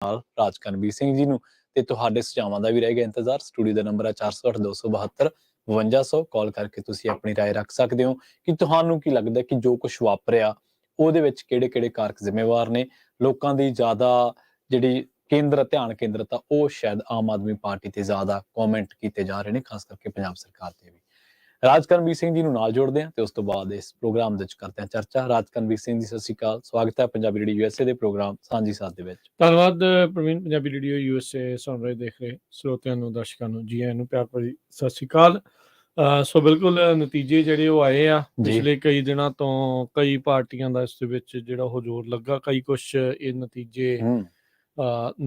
ਨਾਲ ਰਾਜ ਕਰਨਵੀਰ ਸਿੰਘ ਜੀ ਨੂੰ ਤੇ ਤੁਹਾਡੇ ਸੁਝਾਵਾਂ ਦਾ ਵੀ ਰਹਿ ਗਿਆ ਇੰਤਜ਼ਾਰ। ਸਟੂਡੀਓ ਦਾ ਨੰਬਰ ਹੈ 408 272 5200। ਕਾਲ ਕਰਕੇ ਤੁਸੀਂ ਆਪਣੀ ਰਾਏ ਰੱਖ ਸਕਦੇ ਹੋ ਕਿ ਤੁਹਾਨੂੰ ਕੀ ਲੱਗਦਾ ਕਿ ਜੋ ਕੁਝ ਵਾਪਰਿਆ ਉਹਦੇ ਵਿੱਚ ਕਿਹੜੇ-ਕਿਹੜੇ ਕਾਰਕ ਜ਼ਿੰਮੇਵਾਰ ਨੇ। ਲੋਕਾਂ ਦੀ ਜ਼ਿਆਦਾ ਜਿਹੜੀ ਧਿਆਨ ਕੇਂਦਰਿਤ ਆ ਉਹ ਸ਼ਾਇਦ ਆਮ ਆਦਮੀ ਪਾਰਟੀ ਤੇ ਜ਼ਿਆਦਾ ਕਮੈਂਟ ਕੀਤੇ ਜਾ ਰਹੇ ਨੇ, ਖਾਸ ਕਰਕੇ ਪੰਜਾਬ ਸਰਕਾਰ ਤੇ ਵੀ। ਰਾਜ ਕਰਨਵੀਰ ਸਿੰਘ ਜੀ ਨੂੰ ਨਾਲ ਜੋੜਦੇ ਹਾਂ ਤੇ ਉਸ ਤੋਂ ਬਾਅਦ ਇਸ ਪ੍ਰੋਗਰਾਮ ਦੇ ਵਿੱਚ ਕਰਦੇ ਹਾਂ ਚਰਚਾ। ਰਾਜ ਕਰਨਵੀਰ ਸਿੰਘ ਜੀ, ਸਤਿ ਸ਼੍ਰੀ ਅਕਾਲ, ਸਵਾਗਤ ਹੈ ਪੰਜਾਬੀ ਰੇਡੀਓ USA ਦੇ ਪ੍ਰੋਗਰਾਮ ਸਾਂਝੀ ਸਾਥ ਦੇ ਵਿੱਚ। ਧੰਨਵਾਦ ਪ੍ਰਵੀਨ। ਪੰਜਾਬੀ ਰੇਡੀਓ USA ਸੁਣ ਰਹੇ ਦੇਖ ਰਹੇ ਸਰੋਤਿਆਂ ਨੂੰ, ਦਰਸ਼ਕਾਂ ਨੂੰ ਜੀ ਆਇਆਂ ਨੂੰ ਪਿਆਰ ਭਰੀ ਸਤਿ ਸ਼੍ਰੀ ਅਕਾਲ। ਸੋ ਬਿਲਕੁਲ ਨਤੀਜੇ ਜਿਹੜੇ ਉਹ ਆਏ ਆ ਪਿਛਲੇ ਕਈ ਦਿਨਾਂ ਤੋਂ। ਕਈ ਪਾਰਟੀਆਂ ਦਾ ਇਸ ਦੇ ਵਿੱਚ ਜਿਹੜਾ ਉਹ ਜ਼ੋਰ ਲੱਗਾ। ਕਈ ਕੁਛ ਇਹ ਨਤੀਜੇ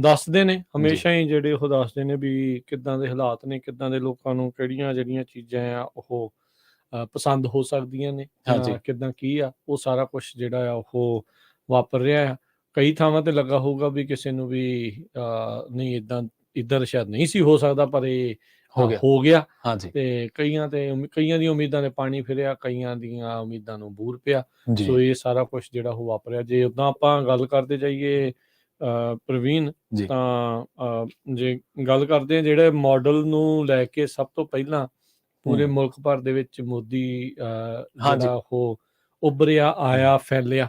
ਦੱਸਦੇ ਨੇ, ਹਮੇਸ਼ਾ ਹੀ ਜਿਹੜੇ ਉਹ ਦੱਸਦੇ ਨੇ ਵੀ ਕਿੱਦਾਂ ਦੇ ਹਾਲਾਤ ਨੇ, ਕਿੱਦਾਂ ਦੇ ਲੋਕਾਂ ਨੂੰ ਕਿਹੜੀਆਂ ਜਿਹੜੀਆਂ ਚੀਜ਼ਾਂ ਆ ਉਹ ਪਸੰਦ ਹੋ ਸਕਦੀਆਂ ਨੇ, ਕਿੱਦਾਂ ਕੀ ਆ ਉਹ ਸਾਰਾ ਕੁਛ ਜਿਹੜਾ ਆ ਉਹ ਵਾਪਰ ਰਿਹਾ ਆ। ਕਈ ਥਾਵਾਂ ਤੇ ਲੱਗਾ ਹੋਊਗਾ ਵੀ ਕਿਸੇ ਨੂੰ ਵੀ ਨਹੀਂ ਇੱਦਾਂ ਸ਼ਾਇਦ ਨਹੀਂ ਸੀ ਹੋ ਸਕਦਾ, ਪਰ ਇਹ ਹੋ ਗਿਆ। ਤੇ ਕਈਆਂ ਦੀਆਂ ਉਮੀਦਾਂ ਨੇ ਪਾਣੀ ਫਿਰਿਆ, ਕਈਆਂ ਦੀਆਂ ਉਮੀਦਾਂ ਨੂੰ ਬੂਰ ਪਿਆ। ਸੋ ਇਹ ਸਾਰਾ ਕੁਛ ਜਿਹੜਾ ਉਹ ਵਾਪਰਿਆ। ਜੇ ਉਦਾਂ ਆਪਾਂ ਗੱਲ ਕਰਦੇ ਜਾਈਏ ਪ੍ਰਵੀਨ, ਤਾਂ ਜੇ ਗੱਲ ਕਰਦੇ ਹਾਂ ਜਿਹੜੇ ਮਾਡਲ ਨੂੰ ਲੈ ਕੇ ਸਭ ਤੋਂ ਪਹਿਲਾਂ ਪੂਰੇ ਮੁਲਕ ਭਰ ਦੇ ਵਿੱਚ ਮੋਦੀ ਜਿਹੜਾ ਉਹ ਉੱਭਰਿਆ, ਆਇਆ, ਫੈਲਿਆ,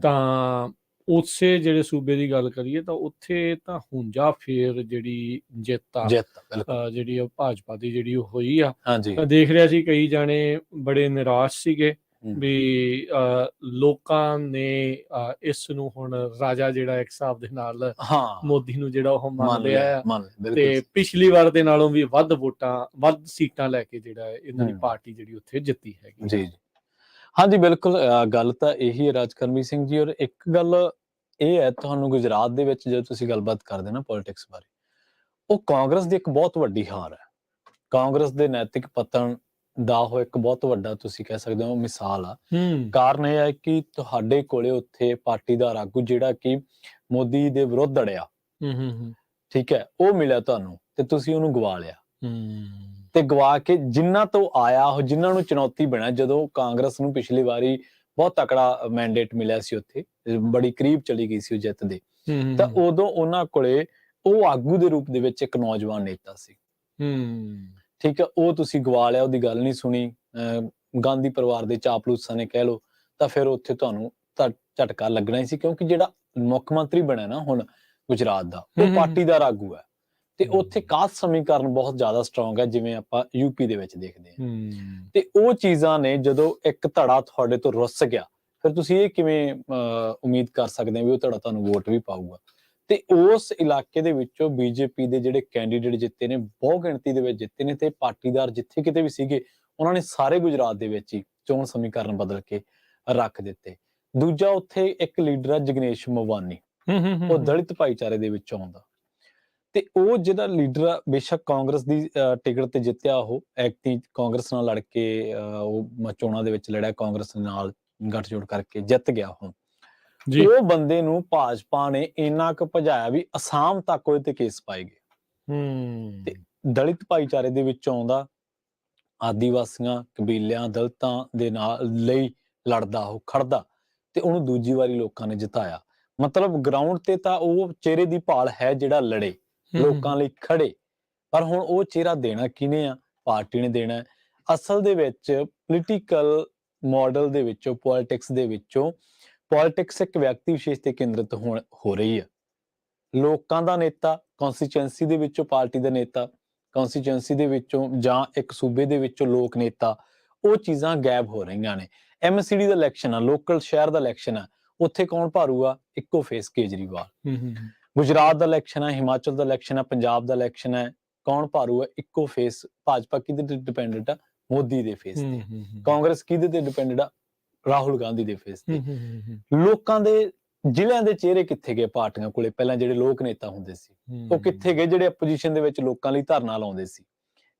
ਤਾਂ ਉਸੇ ਜਿਹੜੇ ਸੂਬੇ ਦੀ ਗੱਲ ਕਰੀਏ ਤਾਂ ਉੱਥੇ ਤਾਂ ਹੁੰਜਾ ਫੇਰ ਜਿਹੜੀ ਜਿੱਤ ਆ ਜਿਹੜੀ ਉਹ ਭਾਜਪਾ ਦੀ ਜਿਹੜੀ ਉਹ ਹੋਈ ਆ। ਦੇਖ ਰਿਹਾ ਸੀ ਕਈ ਜਾਣੇ ਬੜੇ ਨਿਰਾਸ਼ ਸੀਗੇ ਵੀ ਲੋਕਾਂ ਨੇ ਇਸ ਨੂੰ ਹੁਣ ਰਾਜਾ ਜਿਹੜਾ ਇੱਕ ਹਿਸਾਬ ਦੇ ਨਾਲ ਮੋਦੀ ਨੂੰ ਜਿਹੜਾ ਉਹ ਮੰਨ ਲਿਆ ਆ ਤੇ ਪਿਛਲੀ ਵਾਰ ਦੇ ਨਾਲੋਂ ਵੀ ਵੱਧ ਸੀਟਾਂ ਲੈ ਕੇ ਜਿਹੜਾ ਇਹਨਾਂ ਦੀ ਪਾਰਟੀ ਜਿਹੜੀ ਉੱਥੇ ਜਿੱਤੀ ਹੈਗੀ। ਜੀ ਹਾਂਜੀ, ਬਿਲਕੁਲ ਗੱਲ ਤਾਂ ਇਹੀ ਹੈ ਰਾਜ ਕਰਨਵੀਰ ਸਿੰਘ ਜੀ। ਔਰ ਇੱਕ ਗੱਲ ਇਹ ਹੈ, ਤੁਹਾਨੂੰ ਗੁਜਰਾਤ ਦੇ ਵਿੱਚ ਜਦੋਂ ਤੁਸੀਂ ਗੱਲਬਾਤ ਕਰਦੇ ਨਾ ਪੋਲਿਟਿਕਸ ਬਾਰੇ, ਉਹ ਕਾਂਗਰਸ ਦੀ ਇੱਕ ਬਹੁਤ ਵੱਡੀ ਹਾਰ ਹੈ। ਕਾਂਗਰਸ ਦੇ ਨੈਤਿਕ ਪਤਨ ਦਾ ਉਹ ਇੱਕ ਬਹੁਤ ਵੱਡਾ ਤੁਸੀਂ ਕਹਿ ਸਕਦੇ ਹੋ ਮਿਸਾਲ ਆ। ਕਾਰਨ ਇਹ ਹੈ ਕਿ ਤੁਹਾਡੇ ਕੋਲੇ ਉੱਥੇ ਪਾਰਟੀ ਦਾ ਆਗੂ ਜਿਹੜਾ ਕਿ ਮੋਦੀ ਦੇ ਵਿਰੁੱਧ ਅੜਿਆ, ਠੀਕ ਹੈ, ਉਹ ਮਿਲਿਆ ਤੁਹਾਨੂੰ ਤੇ ਤੁਸੀਂ ਉਹਨੂੰ ਗਵਾ ਲਿਆ। ਤੇ ਗਵਾ ਕੇ ਜਿਨ੍ਹਾਂ ਤੋਂ ਆਇਆ ਉਹ ਜਿਨ੍ਹਾਂ ਨੂੰ ਚੁਣੌਤੀ ਬਣਿਆ, ਜਦੋਂ ਕਾਂਗਰਸ ਨੂੰ ਪਿਛਲੀ ਵਾਰੀ ਬਹੁਤ ਤਕੜਾ ਮੈਂਡੇਟ ਮਿਲਿਆ ਸੀ, ਉੱਥੇ ਬੜੀ ਕਰੀਬ ਚਲੀ ਗਈ ਸੀ ਉਹ ਜਿੱਤ ਦੇ, ਤਾਂ ਉਦੋਂ ਉਹਨਾਂ ਕੋਲੇ ਉਹ ਆਗੂ ਦੇ ਰੂਪ ਦੇ ਵਿੱਚ ਇੱਕ ਨੌਜਵਾਨ ਨੇਤਾ ਸੀ, ਠੀਕ ਹੈ, ਉਹ ਤੁਸੀਂ ਗਵਾ ਲਿਆ, ਉਹਦੀ ਗੱਲ ਨਹੀਂ ਸੁਣੀ। ਗਾਂਧੀ ਪਰਿਵਾਰ ਦੇ ਚਾਪਲੂਸਾਂ ਨੇ ਕਹਿ ਲਓ, ਤਾਂ ਫਿਰ ਉੱਥੇ ਤੁਹਾਨੂੰ ਝਟਕਾ ਲੱਗਣਾ ਹੀ ਸੀ, ਕਿਉਂਕਿ ਜਿਹੜਾ ਮੁੱਖ ਮੰਤਰੀ ਬਣਿਆ ਨਾ ਹੁਣ ਗੁਜਰਾਤ ਦਾ, ਉਹ ਪਾਰਟੀ ਦਾ ਆਗੂ ਹੈ ਤੇ ਉੱਥੇ ਕਾਸਟ ਸਮੀਕਰਨ ਬਹੁਤ ਜ਼ਿਆਦਾ ਸਟਰੋਂਗ ਹੈ, ਜਿਵੇਂ ਆਪਾਂ UP ਦੇ ਵਿੱਚ ਦੇਖਦੇ ਹਾਂ। ਤੇ ਉਹ ਚੀਜ਼ਾਂ ਨੇ ਜਦੋਂ ਇੱਕ ਧੜਾ ਤੁਹਾਡੇ ਤੋਂ ਰੁੱਸ ਗਿਆ, ਫਿਰ ਤੁਸੀਂ ਇਹ ਕਿਵੇਂ ਉਮੀਦ ਕਰ ਸਕਦੇ ਹੋ ਵੀ ਉਹ ਧੜਾ ਤੁਹਾਨੂੰ ਵੋਟ ਵੀ ਪਾਊਗਾ। ਤੇ ਉਸ ਇਲਾਕੇ ਦੇ ਵਿੱਚੋਂ BJP ਦੇ ਜਿਹੜੇ ਕੈਂਡੀਡੇਟ ਜਿੱਤੇ ਨੇ, ਬਹੁ ਗਿਣਤੀ ਦੇ ਵਿੱਚ ਜਿੱਤੇ ਨੇ, ਤੇ ਪਾਰਟੀਦਾਰ ਜਿੱਥੇ ਕਿਤੇ ਵੀ ਸੀਗੇ ਉਹਨਾਂ ਨੇ ਸਾਰੇ ਗੁਜਰਾਤ ਦੇ ਵਿੱਚ ਹੀ ਚੋਣ ਸਮੀਕਰਨ ਬਦਲ ਕੇ ਰੱਖ ਦਿੱਤੇ। ਦੂਜਾ ਉੱਥੇ ਇੱਕ ਲੀਡਰ ਹੈ ਜਗਨੇਸ਼ ਮੋਵਾਨੀ, ਉਹ ਦਲਿਤ ਭਾਈਚਾਰੇ ਦੇ ਵਿੱਚੋਂ ਆਉਂਦਾ, ਤੇ ਉਹ ਜਿਹੜਾ ਲੀਡਰ ਆ ਬੇਸ਼ੱਕ ਕਾਂਗਰਸ ਦੀ ਟਿਕਟ ਤੇ ਜਿੱਤਿਆ, ਉਹ ਐਕਟੀ ਕਾਂਗਰਸ ਨਾਲ ਲੜ ਕੇ ਉਹ ਚੋਣਾਂ ਦੇ ਵਿੱਚ ਲੜਿਆ, ਕਾਂਗਰਸ ਨਾਲ ਗੱਠਜੋੜ ਕਰਕੇ ਜਿੱਤ ਗਿਆ। ਹੁਣ ਉਹ ਬੰਦੇ ਨੂੰ ਭਾਜਪਾ ਨੇ ਇੰਨਾ ਕੁ ਭਜਾਇਆ ਵੀ ਅਸਾਮ ਤੱਕ ਉਹਦੇ ਤੇ ਕੇਸ ਪਾਏ ਗਏ। ਤੇ ਦਲਿਤ ਭਾਈਚਾਰੇ ਦੇ ਵਿੱਚ ਆਉਂਦਾ, ਆਦੀਵਾਸੀਆਂ, ਕਬੀਲਿਆਂ, ਦਲਿਤਾਂ ਦੇ ਨਾਲ ਲਈ ਲੜਦਾ, ਉਹ ਖੜਦਾ, ਤੇ ਉਹਨੂੰ ਦੂਜੀ ਵਾਰੀ ਲੋਕਾਂ ਨੇ ਜਿਤਾਇਆ। ਮਤਲਬ ਗਰਾਊਂਡ ਤੇ ਤਾਂ ਉਹ ਚਿਹਰੇ ਦੀ ਭਾਲ ਹੈ ਜਿਹੜਾ ਲੜੇ, ਲੋਕਾਂ ਲਈ ਖੜੇ, ਪਰ ਹੁਣ ਉਹ ਚਿਹਰਾ ਦੇਣਾ ਕਿਹਨੇ ਆ? ਪਾਰਟੀ ਨੇ ਦੇਣਾ। ਅਸਲ ਦੇ ਵਿੱਚ ਪੋਲੀਟੀਕਲ ਮਾਡਲ ਦੇ ਵਿੱਚੋਂ, ਪੋਲਿਟਿਕਸ ਦੇ ਵਿੱਚੋਂ, ਪੋਲਿਟਿਕਸ ਇੱਕ ਵਿਅਕਤੀ ਵਿਸ਼ੇਸ਼ ਤੇ ਕੇਂਦਰਿਤ ਹੋ ਰਹੀ ਹੈ। ਲੋਕਾਂ ਦਾ ਨੇਤਾ, ਕੌਂਸਟੀਚੁਐਂਸੀ ਦੇ ਵਿੱਚੋਂ ਪਾਰਟੀ ਦਾ ਨੇਤਾ, ਕੌਂਸਟੀਚੁਐਂਸੀ ਦੇ ਵਿੱਚੋਂ ਜਾਂ ਇੱਕ ਸੂਬੇ ਦੇ ਵਿੱਚੋਂ ਲੋਕ ਨੇਤਾ, ਉਹ ਚੀਜ਼ਾਂ ਗਾਇਬ ਹੋ ਰਹੀਆਂ ਨੇ। MCD ਦਾ ਇਲੈਕਸ਼ਨ ਆ, ਲੋਕਲ ਸ਼ਹਿਰ ਦਾ ਇਲੈਕਸ਼ਨ ਆ, ਉੱਥੇ ਕੌਣ ਭਾਰੂਗਾ? ਇੱਕੋ ਫੇਸ ਕੇਜਰੀਵਾਲ। ਗੁਜਰਾਤ ਦਾ ਇਲੈਕਸ਼ਨ ਹੈ, ਹਿਮਾਚਲ ਦਾ ਇਲੈਕਸ਼ਨ ਹੈ, ਪੰਜਾਬ ਦਾ ਇਲੈਕਸ਼ਨ ਹੈ, ਕੌਣ ਭਾਰੂਗਾ? ਇੱਕੋ ਫੇਸ। ਭਾਜਪਾ ਕਿਹਦੇ ਤੇ ਡਿਪੈਂਡੈਂਟ ਆ? ਮੋਦੀ ਦੇ ਫੇਸ ਤੇ। ਕਾਂਗਰਸ ਕਿਹਦੇ ਤੇ ਡਿਪੈਂਡੈਂਟ ਆ? ਰਾਹੁਲ ਗਾਂਧੀ ਦੇ ਫੇਸ ਤੇ। ਲੋਕਾਂ ਦੇ ਜ਼ਿਲ੍ਹਿਆਂ ਦੇ ਚਿਹਰੇ ਕਿੱਥੇ ਗਏ ਪਾਰਟੀਆਂ ਕੋਲੇ? ਪਹਿਲਾਂ ਜਿਹੜੇ ਲੋਕ ਨੇਤਾ ਹੁੰਦੇ ਸੀ ਉਹ ਕਿੱਥੇ ਗਏ? ਜਿਹੜੇ ਆਪੋਜੀਸ਼ਨ ਦੇ ਵਿੱਚ ਲੋਕਾਂ ਲਈ ਧਰਨਾ ਲਾਉਂਦੇ ਸੀ,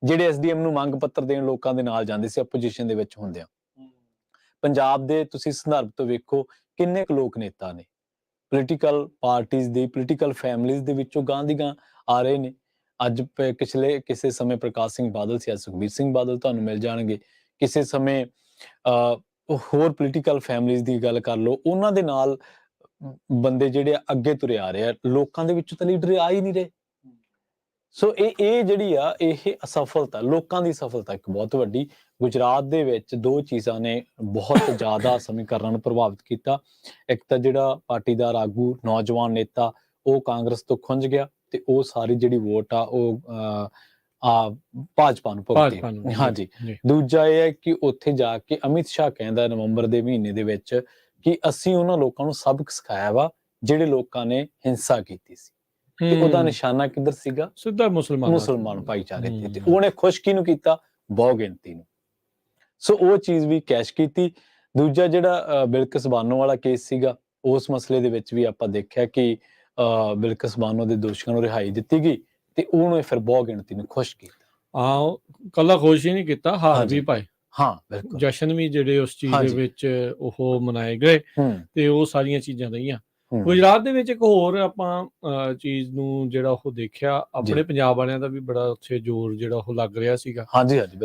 ਜਿਹੜੇ SDM ਨੂੰ ਮੰਗ ਪੱਤਰ ਦੇਣ ਲੋਕਾਂ ਦੇ ਨਾਲ ਜਾਂਦੇ ਸੀ ਆਪੋਜੀਸ਼ਨ ਦੇ ਵਿੱਚ ਹੁੰਦਿਆਂ। ਪੰਜਾਬ ਦੇ ਤੁਸੀਂ ਸੰਦਰਭ ਤੋਂ ਵੇਖੋ ਕਿੰਨੇ ਕੁ ਲੋਕ ਨੇਤਾ ਨੇ, ਪੋਲੀਟੀਕਲ ਪਾਰਟੀਜ਼ ਦੀ, ਪੋਲੀਟੀਕਲ ਫੈਮਿਲੀਜ਼ ਦੇ ਵਿੱਚੋਂ ਗਾਂ ਦੀ ਗਾਂ ਆ ਰਹੇ ਨੇ। ਅੱਜ ਕਿਸੇ ਸਮੇਂ ਪ੍ਰਕਾਸ਼ ਸਿੰਘ ਬਾਦਲ ਸੀ, ਅੱਜ ਸੁਖਬੀਰ ਸਿੰਘ ਬਾਦਲ ਤੁਹਾਨੂੰ ਮਿਲ ਜਾਣਗੇ। ਕਿਸੇ ਸਮੇਂ ਹੋਰ ਪੋਲੀਟੀਕਲ ਫੈਮਿਲੀਜ਼ ਦੀ ਗੱਲ ਕਰ ਲਓ, ਉਹਨਾਂ ਦੇ ਨਾਲ ਬੰਦੇ ਜਿਹੜੇ ਅੱਗੇ ਤੁਰੇ ਆ ਰਹੇ ਆ, ਲੋਕਾਂ ਦੇ ਵਿੱਚੋਂ ਤਾਂ ਲੀਡਰ ਆ ਹੀ ਨਹੀਂ ਰਹੇ। ਸੋ ਇਹ ਜਿਹੜੀ ਆ ਇਹ ਅਸਫਲਤਾ, ਲੋਕਾਂ ਦੀ ਸਫਲਤਾ ਇੱਕ ਬਹੁਤ ਵੱਡੀ। ਗੁਜਰਾਤ ਦੇ ਵਿੱਚ ਦੋ ਚੀਜ਼ਾਂ ਨੇ ਬਹੁਤ ਜ਼ਿਆਦਾ ਸਮੀਕਰਨਾਂ ਨੂੰ ਪ੍ਰਭਾਵਿਤ ਕੀਤਾ। ਇੱਕ ਤਾਂ ਜਿਹੜਾ ਪਾਟੀਦਾਰ ਆਗੂ, ਨੌਜਵਾਨ ਨੇਤਾ, ਉਹ ਕਾਂਗਰਸ ਤੋਂ ਖੁੰਝ ਗਿਆ ਤੇ ਉਹ ਸਾਰੀ ਜਿਹੜੀ ਵੋਟ ਆ ਉਹ ਭਾਜਪਾ ਨੂੰ ਭੁਗਤੀ। ਹਾਂਜੀ। ਦੂਜਾ ਇਹ ਹੈ ਕਿ ਉੱਥੇ ਜਾ ਕੇ ਅਮਿਤ ਸ਼ਾਹ ਕਹਿੰਦਾ ਨਵੰਬਰ ਦੇ ਮਹੀਨੇ ਦੇ ਵਿੱਚ ਕਿ ਅਸੀਂ ਉਹਨਾਂ ਲੋਕਾਂ ਨੂੰ ਸਬਕ ਸਿਖਾਇਆ ਵਾ ਜਿਹੜੇ ਲੋਕਾਂ ਨੇ ਹਿੰਸਾ ਕੀਤੀ ਸੀ। ਤੇ ਉਹਦਾ ਨਿਸ਼ਾਨਾ ਕਿੱਧਰ ਸੀਗਾ? ਸਿੱਧਾ ਮੁਸਲਮਾਨ ਭਾਈਚਾਰੇ ਤੇ। ਤੇ ਉਹਨੇ ਖੁਸ਼ ਕਿਹਨੂੰ ਕੀਤਾ? ਬਹੁ ਗਿਣਤੀ ਨੂੰ। ਸੋ ਉਹ ਚੀਜ਼ ਵੀ ਕੈਸ਼ ਕੀਤੀ। ਦੂਜਾ ਜਿਹੜਾ ਬਿਲਕਿਸ ਬਾਨੋ ਵਾਲਾ ਕੇਸ ਸੀਗਾ, ਉਸ ਮਸਲੇ ਦੇ ਵਿੱਚ ਵੀ ਆਪਾਂ ਦੇਖਿਆ ਕਿ ਬਿਲਕਿਸ ਬਾਨੋ ਦੇ ਦੋਸ਼ੀਆਂ ਨੂੰ ਰਿਹਾਈ ਦਿੱਤੀ ਗਈ ਤੇ ਉਹਨੇ ਫਿਰ ਬਹੁ ਗਿਣਤੀ ਨੂੰ ਖੁਸ਼ ਕੀਤਾ। ਕੱਲਾ ਖੁਸ਼ ਹੀ ਨਹੀਂ ਕੀਤਾ, ਹਾਰ ਵੀ ਪਾਏ। ਹਾਂ ਬਿਲਕੁਲ, ਜਸ਼ਨ ਵੀ ਜਿਹੜੇ ਉਸ ਚੀਜ਼ ਦੇ ਵਿੱਚ ਉਹ ਮਨਾਏ ਗਏ ਤੇ ਉਹ ਸਾਰੀਆਂ ਚੀਜ਼ਾਂ ਰਹੀਆਂ। ਗੁਜਰਾਤ ਦੇ ਵਿੱਚ ਇੱਕ ਹੋਰ ਆਪਾਂ ਚੀਜ਼ ਨੂੰ ਜਿਹੜਾ ਉਹ ਦੇਖਿਆ, ਆਪਣੇ ਪੰਜਾਬ ਵਾਲਿਆਂ ਦਾ ਵੀ ਬੜਾ ਉੱਥੇ ਜ਼ੋਰ ਜਿਹੜਾ ਉਹ ਲੱਗ ਰਿਹਾ ਸੀਗਾ।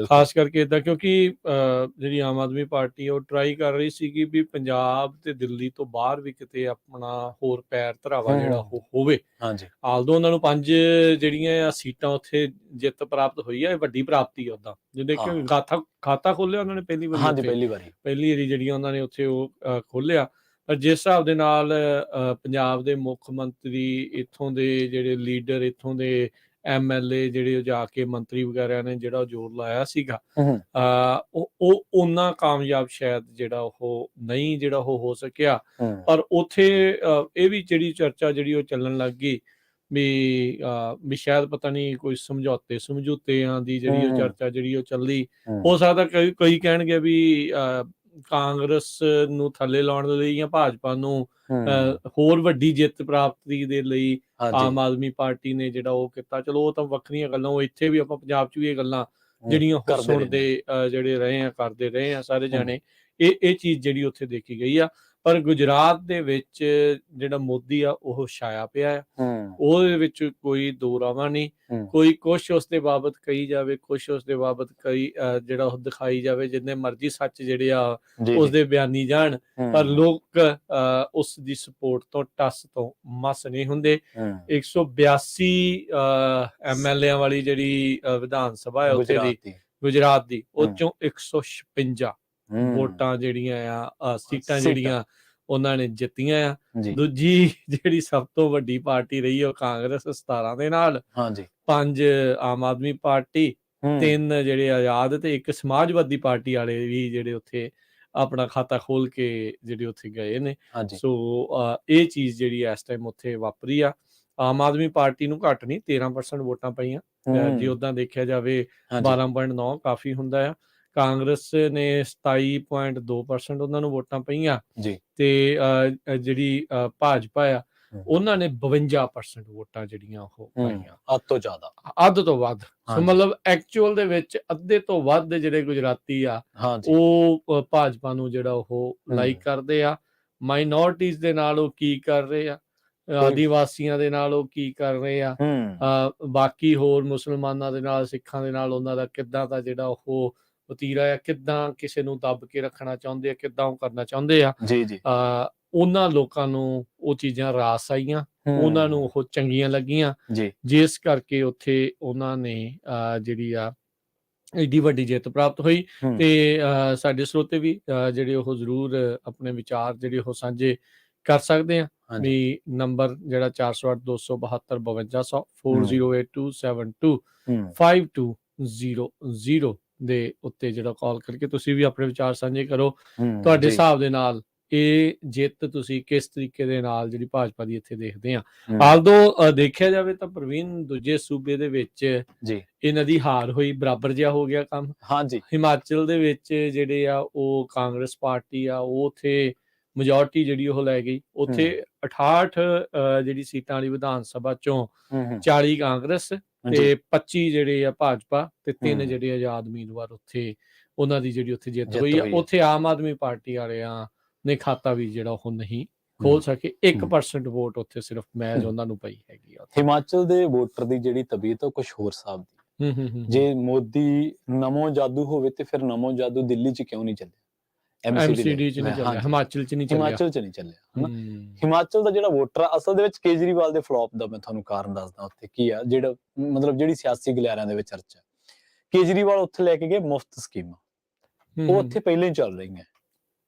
ਖਾਸ ਕਰਕੇ ਏਦਾਂ, ਕਿਉਂਕਿ ਜਿਹੜੀ ਆਮ ਆਦਮੀ ਪਾਰਟੀ ਉਹ ਟਰਾਈ ਕਰ ਰਹੀ ਸੀਗੀ ਵੀ ਪੰਜਾਬ ਤੇ ਦਿੱਲੀ ਤੋਂ ਬਾਹਰ ਵੀ ਕਿਤੇ ਆਪਣਾ ਹੋਰ ਪੈਰ ਧਰਾਵਾ ਜਿਹੜਾ ਉਹ ਹੋਵੇ। ਆਲਦੋ ਉਹਨਾਂ ਨੂੰ 5 ਜਿਹੜੀਆਂ ਸੀਟਾਂ ਉੱਥੇ ਜਿੱਤ ਪ੍ਰਾਪਤ ਹੋਈ ਹੈ, ਵੱਡੀ ਪ੍ਰਾਪਤੀ ਓਦਾਂ ਜੇ ਦੇਖਿਓ। ਖਾਤਾ ਖੋਲਿਆ ਉਹਨਾਂ ਨੇ ਪਹਿਲੀ ਵਾਰੀ ਜਿਹੜੀਆਂ ਉਹਨਾਂ ਨੇ ਉੱਥੇ ਉਹ ਖੋਲਿਆ। ਪਰ ਜਿਸ ਹਿਸਾਬ ਦੇ ਨਾਲ ਪੰਜਾਬ ਦੇ ਮੁੱਖ ਮੰਤਰੀ, ਇੱਥੋਂ ਦੇ ਜਿਹੜੇ ਲੀਡਰ, ਇੱਥੋਂ ਦੇ MLA ਜਿਹੜੇ ਜਾ ਕੇ ਮੰਤਰੀ ਵਗੈਰਾ ਨੇ ਜਿਹੜਾ ਜ਼ੋਰ ਲਾਇਆ ਸੀਗਾ, ਉਹ ਓਨਾ ਕਾਮਯਾਬ ਸ਼ਾਇਦ ਜਿਹੜਾ ਉਹ ਨਹੀਂ ਜਿਹੜਾ ਉਹ ਹੋ ਸਕਿਆ। ਪਰ ਉੱਥੇ ਇਹ ਵੀ ਜਿਹੜੀ ਚਰਚਾ ਜਿਹੜੀ ਉਹ ਚੱਲਣ ਲੱਗ ਗਈ ਵੀ ਸ਼ਾਇਦ ਪਤਾ ਨਹੀਂ ਕੋਈ ਸਮਝੌਤਿਆਂ ਦੀ ਜਿਹੜੀ ਉਹ ਚਰਚਾ ਜਿਹੜੀ ਉਹ ਚੱਲੀ। ਹੋ ਸਕਦਾ ਕਈ ਕਹਿਣਗੇ ਵੀ ਕਾਂਗਰਸ ਨੂੰ ਥੱਲੇ ਲਾਉਣ ਦੇ ਲਈ ਜਾਂ ਭਾਜਪਾ ਨੂੰ ਹੋਰ ਵੱਡੀ ਜਿੱਤ ਪ੍ਰਾਪਤੀ ਦੇ ਲਈ ਆਮ ਆਦਮੀ ਪਾਰਟੀ ਨੇ ਜਿਹੜਾ ਉਹ ਕੀਤਾ। ਚਲੋ ਉਹ ਤਾਂ ਵੱਖਰੀਆਂ ਗੱਲਾਂ, ਉਹ ਇੱਥੇ ਵੀ ਆਪਾਂ ਪੰਜਾਬ 'ਚ ਵੀ ਇਹ ਗੱਲਾਂ ਜਿਹੜੀਆਂ ਸੁਣਦੇ ਜਿਹੜੇ ਰਹੇ ਆ, ਕਰਦੇ ਰਹੇ ਆ ਸਾਰੇ ਜਾਣੇ। ਇਹ ਚੀਜ਼ ਜਿਹੜੀ ਉੱਥੇ ਦੇਖੀ ਗਈ ਆ। ਪਰ ਗੁਜਰਾਤ ਦੇ ਵਿੱਚ ਜਿਹੜਾ ਮੋਦੀ ਆ ਉਹ ਛਾਇਆ ਪਿਆ ਆ, ਉਹਦੇ ਵਿੱਚ ਕੋਈ ਦੋ ਰਾਵਾਂ ਨਹੀਂ। ਕੋਈ ਕੁਛ ਉਸਦੇ ਬਾਬਤ ਕਹੀ ਜਾਵੇ, ਕੁਛ ਉਸਦੇ ਬਾਬਤ ਜਿਹੜਾ ਉਹ ਦਿਖਾਈ ਜਾਵੇ, ਜਿੰਨੇ ਮਰਜ਼ੀ ਸੱਚ ਜਿਹੜੇ ਆ ਉਸਦੇ ਬਿਆਨੀ ਜਾਣ, ਪਰ ਲੋਕ ਉਸ ਦੀ ਸਪੋਰਟ ਤੋਂ ਟੱਸ ਤੋਂ ਮਸ ਨਹੀਂ ਹੁੰਦੇ। 182 MLA ਵਾਲੀ ਜਿਹੜੀ ਵਿਧਾਨ ਸਭਾ ਹੈ ਉੱਥੇ ਦੀ ਗੁਜਰਾਤ ਦੀ, ਉਹ ਚੋਂ 156 ਵੋਟਾਂ ਜਿਹੜੀਆਂ ਆ ਸੀਟਾਂ ਜਿਹੜੀਆਂ ਉਹਨਾਂ ਨੇ ਜਿੱਤੀਆਂ ਆ। ਦੂਜੀ ਜਿਹੜੀ ਸਭ ਤੋਂ ਵੱਡੀ ਪਾਰਟੀ ਰਹੀ ਉਹ ਕਾਂਗਰਸ 17 ਦੇ ਨਾਲ, 5 ਆਮ ਆਦਮੀ ਪਾਰਟੀ, 3 ਜਿਹੜੇ ਆਜ਼ਾਦ ਤੇ 1 ਸਮਾਜਵਾਦੀ ਪਾਰਟੀ ਵਾਲੇ ਵੀ ਜਿਹੜੇ ਉੱਥੇ ਆਪਣਾ ਖਾਤਾ ਖੋਲ ਕੇ ਜਿਹੜੇ ਉੱਥੇ ਗਏ ਨੇ। ਸੋ ਇਹ ਚੀਜ਼ ਜਿਹੜੀ ਇਸ ਟਾਈਮ ਉੱਥੇ ਵਾਪਰੀ ਆ। ਆਮ ਆਦਮੀ ਪਾਰਟੀ ਨੂੰ ਘੱਟ ਨਹੀਂ 13% ਵੋਟਾਂ ਪਈਆਂ, ਜੇ ਓਦਾਂ ਦੇਖਿਆ ਜਾਵੇ 12.9 ਕਾਫੀ ਹੁੰਦਾ ਆ। ਕਾਂਗਰਸ ਨੇ 27.2% ਉਹਨਾਂ ਨੂੰ ਵੋਟਾਂ ਪਈਆਂ ਤੇ ਜਿਹੜੀ ਭਾਜਪਾ ਆ ਉਹਨਾਂ ਨੇ 52% ਵੋਟਾਂ ਜਿਹੜੀਆਂ ਉਹ ਪਾਈਆਂ, ਅੱਧ ਤੋਂ ਵੱਧ। ਸੋ ਮਤਲਬ ਐਕਚੁਅਲ ਦੇ ਵਿੱਚ ਅੱਧੇ ਤੋਂ ਵੱਧ ਜਿਹੜੇ ਗੁਜਰਾਤੀ ਆ ਉਹ ਭਾਜਪਾ ਨੂੰ ਜਿਹੜਾ ਉਹ ਲਾਈਕ ਕਰਦੇ ਆ। ਮਾਈਨੋਰਟੀਜ਼ ਦੇ ਨਾਲ ਉਹ ਕੀ ਕਰ ਰਹੇ ਆ, ਆਦੀਵਾਸੀਆਂ ਦੇ ਨਾਲ ਉਹ ਕੀ ਕਰ ਰਹੇ ਆ, ਬਾਕੀ ਹੋਰ ਮੁਸਲਮਾਨਾਂ ਦੇ ਨਾਲ, ਸਿੱਖਾਂ ਦੇ ਨਾਲ ਉਹਨਾਂ ਦਾ ਕਿੱਦਾਂ ਦਾ ਜਿਹੜਾ ਉਹ ਵਤੀਰਾ ਆ, ਕਿੱਦਾਂ ਕਿਸੇ ਨੂੰ ਦੱਬ ਕੇ ਰੱਖਣਾ ਚਾਹੁੰਦੇ ਆ, ਕਿੱਦਾਂ ਉਹ ਕਰਨਾ ਚਾਹੁੰਦੇ ਆ, ਉਹਨਾਂ ਲੋਕਾਂ ਨੂੰ ਉਹ ਚੀਜ਼ਾਂ ਰਾਸ ਆਈਆਂ, ਉਹਨਾਂ ਨੂੰ ਉਹ ਚੰਗੀਆਂ ਲੱਗੀਆਂ, ਜਿਸ ਕਰਕੇ ਉੱਥੇ ਉਹਨਾਂ ਨੇ ਜਿਹੜੀ ਆ ਏਡੀ ਵੱਡੀ ਜਿੱਤ ਪ੍ਰਾਪਤ ਹੋਈ। ਤੇ ਸਾਡੇ ਸਰੋਤੇ ਵੀ ਜਿਹੜੇ ਉਹ ਜ਼ਰੂਰ ਆਪਣੇ ਵਿਚਾਰ ਜਿਹੜੇ ਉਹ ਸਾਂਝੇ ਕਰ ਸਕਦੇ ਆ ਵੀ ਨੰਬਰ ਜਿਹੜਾ 408-272-5200 4082725200 ਦੇ ਉੱਤੇ ਜਿਹੜਾ ਕਾਲ ਕਰਕੇ ਤੁਸੀਂ ਵੀ ਆਪਣੇ ਵਿਚਾਰ ਸਾਂਝੇ ਕਰੋ। ਤੁਹਾਡੇ ਹਿਸਾਬ ਦੇ ਨਾਲ ਇਹ ਜਿੱਤ ਤੁਸੀਂ ਕਿਸ ਤਰੀਕੇ ਦੇ ਨਾਲ ਜਿਹੜੀ ਭਾਜਪਾ ਦੀ ਇੱਥੇ ਦੇਖਦੇ ਆ? ਆਲਦੋ ਦੇਖਿਆ ਜਾਵੇ ਤਾਂ ਪ੍ਰਵੀਨ ਦੂਜੇ ਸੂਬੇ ਦੇ ਵਿੱਚ ਇਹਨਾਂ ਦੀ ਹਾਰ ਹੋਈ, ਬਰਾਬਰ ਜਿਹਾ ਹੋ ਗਿਆ ਕੰਮ। ਹਿਮਾਚਲ ਦੇ ਵਿੱਚ ਜਿਹੜੇ ਆ ਉਹ ਕਾਂਗਰਸ ਪਾਰਟੀ ਆ ਉਹ ਉੱਥੇ ਮੈਜੋਰਟੀ ਜਿਹੜੀ ਉਹ ਲੈ ਗਈ। ਉੱਥੇ 68 ਜਿਹੜੀ ਸੀਟਾਂ ਵਾਲੀ ਵਿਧਾਨ ਸਭਾ ਚੋਂ 40 ਕਾਂਗਰਸ ਤੇ 25 ਜਿਹੜੇ ਆ ਭਾਜਪਾ ਤੇ 3 ਜਿਹੜੇ ਆਜ਼ਾਦ ਉਮੀਦਵਾਰ ਉੱਥੇ ਉਹਨਾਂ ਦੀ ਜਿਹੜੀ ਉੱਥੇ ਜਿੱਤ ਹੋਈ ਆ। ਉੱਥੇ ਆਮ ਆਦਮੀ ਪਾਰਟੀ ਵਾਲਿਆਂ ਨੇ ਖਾਤਾ ਵੀ ਜਿਹੜਾ ਉਹ ਨਹੀਂ ਖੋਲ ਸਕੇ। 1% ਵੋਟ ਉੱਥੇ ਸਿਰਫ ਮੈਚ ਉਹਨਾਂ ਨੂੰ ਪਈ ਹੈਗੀ ਆ। ਹਿਮਾਚਲ ਦੇ ਵੋਟਰ ਦੀ ਜਿਹੜੀ ਤਬੀਅਤ ਉਹ ਕੁਝ ਹੋਰ ਹਿਸਾਬ ਦੀ। ਜੇ ਮੋਦੀ ਨਮੋ ਜਾਦੂ ਹੋਵੇ ਤੇ ਫਿਰ ਨਮੋ ਜਾਦੂ ਦਿੱਲੀ 'ਚ ਕਿਉਂ ਨਹੀਂ ਚੱਲਿਆ? ਐਮਸੀਡੀ ਚ ਨਹੀਂ ਚੱਲਿਆ, ਹਿਮਾਚਲ ਚ ਨਹੀਂ ਚੱਲਿਆ। ਹਿਮਾਚਲ ਚ ਨਹੀਂ ਚੱਲਿਆ ਹਨਾ। ਹੂੰ ਹਿਮਾਚਲ ਦਾ ਜਿਹੜਾ ਵੋਟਰ ਆ ਅਸਲ ਦੇ ਵਿੱਚ ਕੇਜਰੀਵਾਲ ਦੇ ਫਲॉप ਦਾ ਮੈਂ ਤੁਹਾਨੂੰ ਕਾਰਨ ਦੱਸਦਾ ਉੱਥੇ ਕੀ ਆ, ਜਿਹੜਾ ਮਤਲਬ ਜਿਹੜੀ ਸਿਆਸੀ ਗਲਿਆਰਿਆਂ ਦੇ ਵਿੱਚ ਚਰਚਾ, ਕੇਜਰੀਵਾਲ ਉੱਥੇ ਲੈ ਕੇ ਗਏ ਮੁਫਤ ਸਕੀਮਾਂ, ਉਹ ਉੱਥੇ ਪਹਿਲਾਂ ਹੀ ਚੱਲ ਰਹੀਆਂ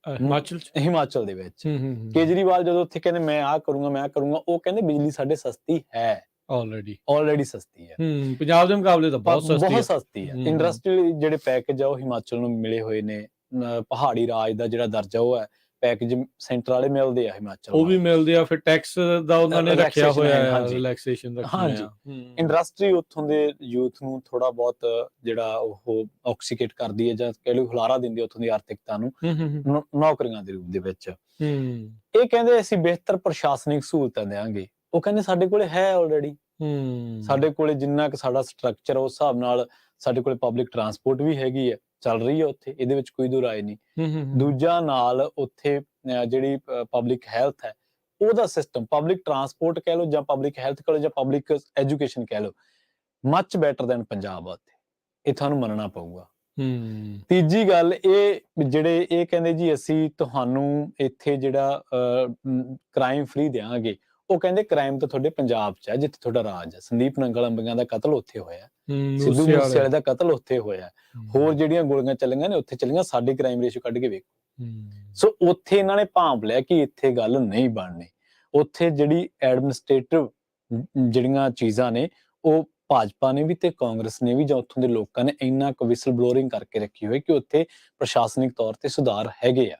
ਹਿਮਾਚਲ ਚ। ਹਿਮਾਚਲ ਦੇ ਵਿੱਚ ਕੇਜਰੀਵਾਲ ਜਦੋਂ ਉੱਥੇ ਕਹਿੰਦੇ ਮੈਂ ਆਹ ਕਰੂੰਗਾ ਮੈਂ ਆਹ ਕਰੂੰਗਾ, ਉਹ ਕਹਿੰਦੇ ਬਿਜਲੀ ਸਾਡੇ ਸਸਤੀ ਹੈ, ਆਲਰੇਡੀ ਸਸਤੀ ਹੈ। ਪੰਜਾਬ ਦੇ ਮੁਕਾਬਲੇ ਤਾਂ ਬਹੁਤ ਸਸਤੀ ਹੈ। ਇੰਡਸਟਰੀਅਲ ਜਿਹੜੇ ਪੈਕੇਜ ਆ ਉਹ ਹਿਮਾਚਲ ਨੂੰ ਮਿਲੇ ਹੋਏ ਨੇ, ਪਹਾੜੀ ਰਾਜ ਦਾ ਜਿਹੜਾ ਦਰਜਾ ਉਹ ਹੈ, ਪੈਕੇਜ ਸੈਂਟਰ ਵਾਲੇ ਮਿਲਦੇ ਆ ਹਿਮਾਚਲ, ਉਹ ਵੀ ਮਿਲਦੇ ਆ। ਫਿਰ ਟੈਕਸ ਦਾ ਉਹਨਾਂ ਨੇ ਰੱਖਿਆ ਹੋਇਆ ਹੈ, ਰਿਲੈਕਸੇਸ਼ਨ ਰੱਖਿਆ ਹਾਂਜੀ। ਇੰਡਸਟਰੀ ਉੱਥੋਂ ਦੇ ਯੂਥ ਨੂੰ ਥੋੜਾ ਬਹੁਤ ਜਿਹੜਾ ਉਹ ਆਕਸੀਕੇਟ ਕਰਦੀ ਹੈ ਜਾਂ ਕਹਿ ਲਓ ਹੁਲਾਰਾ ਦਿੰਦੀ ਹੈ ਉੱਥੋਂ ਦੀ ਆਰਥਿਕਤਾ ਨੂੰ ਨੌਕਰੀਆਂ ਦੇ ਰੂਪ ਦੇ ਵਿੱਚ। ਇਹ ਕਹਿੰਦੇ ਅਸੀਂ ਬਿਹਤਰ ਪ੍ਰਸ਼ਾਸਨਿਕ ਸਹੂਲਤਾਂ ਦੇਵਾਂਗੇ, ਉਹ ਕਹਿੰਦੇ ਸਾਡੇ ਕੋਲੇ ਹੈ ਆਲਰੇਡੀ, ਸਾਡੇ ਕੋਲੇ ਜਿੰਨਾ ਕੁ ਸਾਡਾ ਸਟਰਕਚਰ ਉਸ ਹਿਸਾਬ ਨਾਲ ਸਾਡੇ ਕੋਲੇ ਪਬਲਿਕ ਟਰਾਂਸਪੋਰਟ ਵੀ ਹੈਗੀ ਹੈ, ਚੱਲ ਰਹੀ ਹੈ ਉੱਥੇ, ਇਹਦੇ ਵਿੱਚ ਕੋਈ ਦੋ ਰਾਏ ਨਹੀਂ। ਦੂਜਾ ਨਾਲ ਉੱਥੇ ਜਿਹੜੀ ਪਬਲਿਕ ਹੈਲਥ ਹੈ ਉਹਦਾ ਸਿਸਟਮ, ਪਬਲਿਕ ਟਰਾਂਸਪੋਰਟ ਕਹਿ ਲਓ ਜਾਂ ਪਬਲਿਕ ਹੈਲਥ ਕਹਿ ਲਓ ਜਾਂ ਪਬਲਿਕ ਐਜੂਕੇਸ਼ਨ ਕਹਿ ਲਓ, ਮੱਚ ਬੈਟਰ ਦੈਨ ਪੰਜਾਬ ਆ ਉੱਥੇ, ਇਹ ਤੁਹਾਨੂੰ ਮੰਨਣਾ ਪਊਗਾ। ਤੀਜੀ ਗੱਲ ਇਹ ਜਿਹੜੇ ਇਹ ਕਹਿੰਦੇ ਜੀ ਅਸੀਂ ਤੁਹਾਨੂੰ ਇੱਥੇ ਜਿਹੜਾ ਕ੍ਰਾਈਮ ਫ੍ਰੀ ਦੇਵਾਂਗੇ, ਉਹ ਕਹਿੰਦੇ ਕ੍ਰਾਈਮ ਤਾਂ ਤੁਹਾਡੇ ਪੰਜਾਬ 'ਚ ਹੈ ਜਿੱਥੇ ਤੁਹਾਡਾ ਰਾਜ ਹੈ। ਸੰਦੀਪ ਨੰਗਲ ਅੰਬੀਆਂ ਦਾ ਕਤਲ ਉੱਥੇ ਹੋਇਆ, ਸਿੱਧੂ ਮੂਸੇਵਾਲੇ ਦਾ ਕਤਲ ਉੱਥੇ ਹੋਇਆ, ਹੋਰ ਜਿਹੜੀਆਂ ਗੋਲੀਆਂ ਚੱਲੀਆਂ ਨੇ ਉੱਥੇ ਚੱਲੀਆਂ, ਸਾਡੇ ਕ੍ਰਾਈਮ ਰੇਸ਼ੋ ਕੱਢ ਕੇ ਵੇਖੋ। ਸੋ ਉੱਥੇ ਇਹਨਾਂ ਨੇ ਭਾਂਪ ਲਿਆ ਕਿ ਇੱਥੇ ਗੱਲ ਨਹੀਂ ਬਣਨੀ। ਉੱਥੇ ਜਿਹੜੀ ਐਡਮਿਨਿਸਟ੍ਰੇਟਿਵ ਜਿਹੜੀਆਂ ਚੀਜ਼ਾਂ ਨੇ ਉਹ ਭਾਜਪਾ ਨੇ ਵੀ ਤੇ ਕਾਂਗਰਸ ਨੇ ਵੀ ਜਾਂ ਉੱਥੋਂ ਦੇ ਲੋਕਾਂ ਨੇ ਇੰਨਾ ਕੁ ਵਿਸਲ ਬਲੋਰਿੰਗ ਕਰਕੇ ਰੱਖੀ ਹੋਈ ਕਿ ਉੱਥੇ ਪ੍ਰਸ਼ਾਸਨਿਕ ਤੌਰ ਤੇ ਸੁਧਾਰ ਹੈਗੇ ਆ।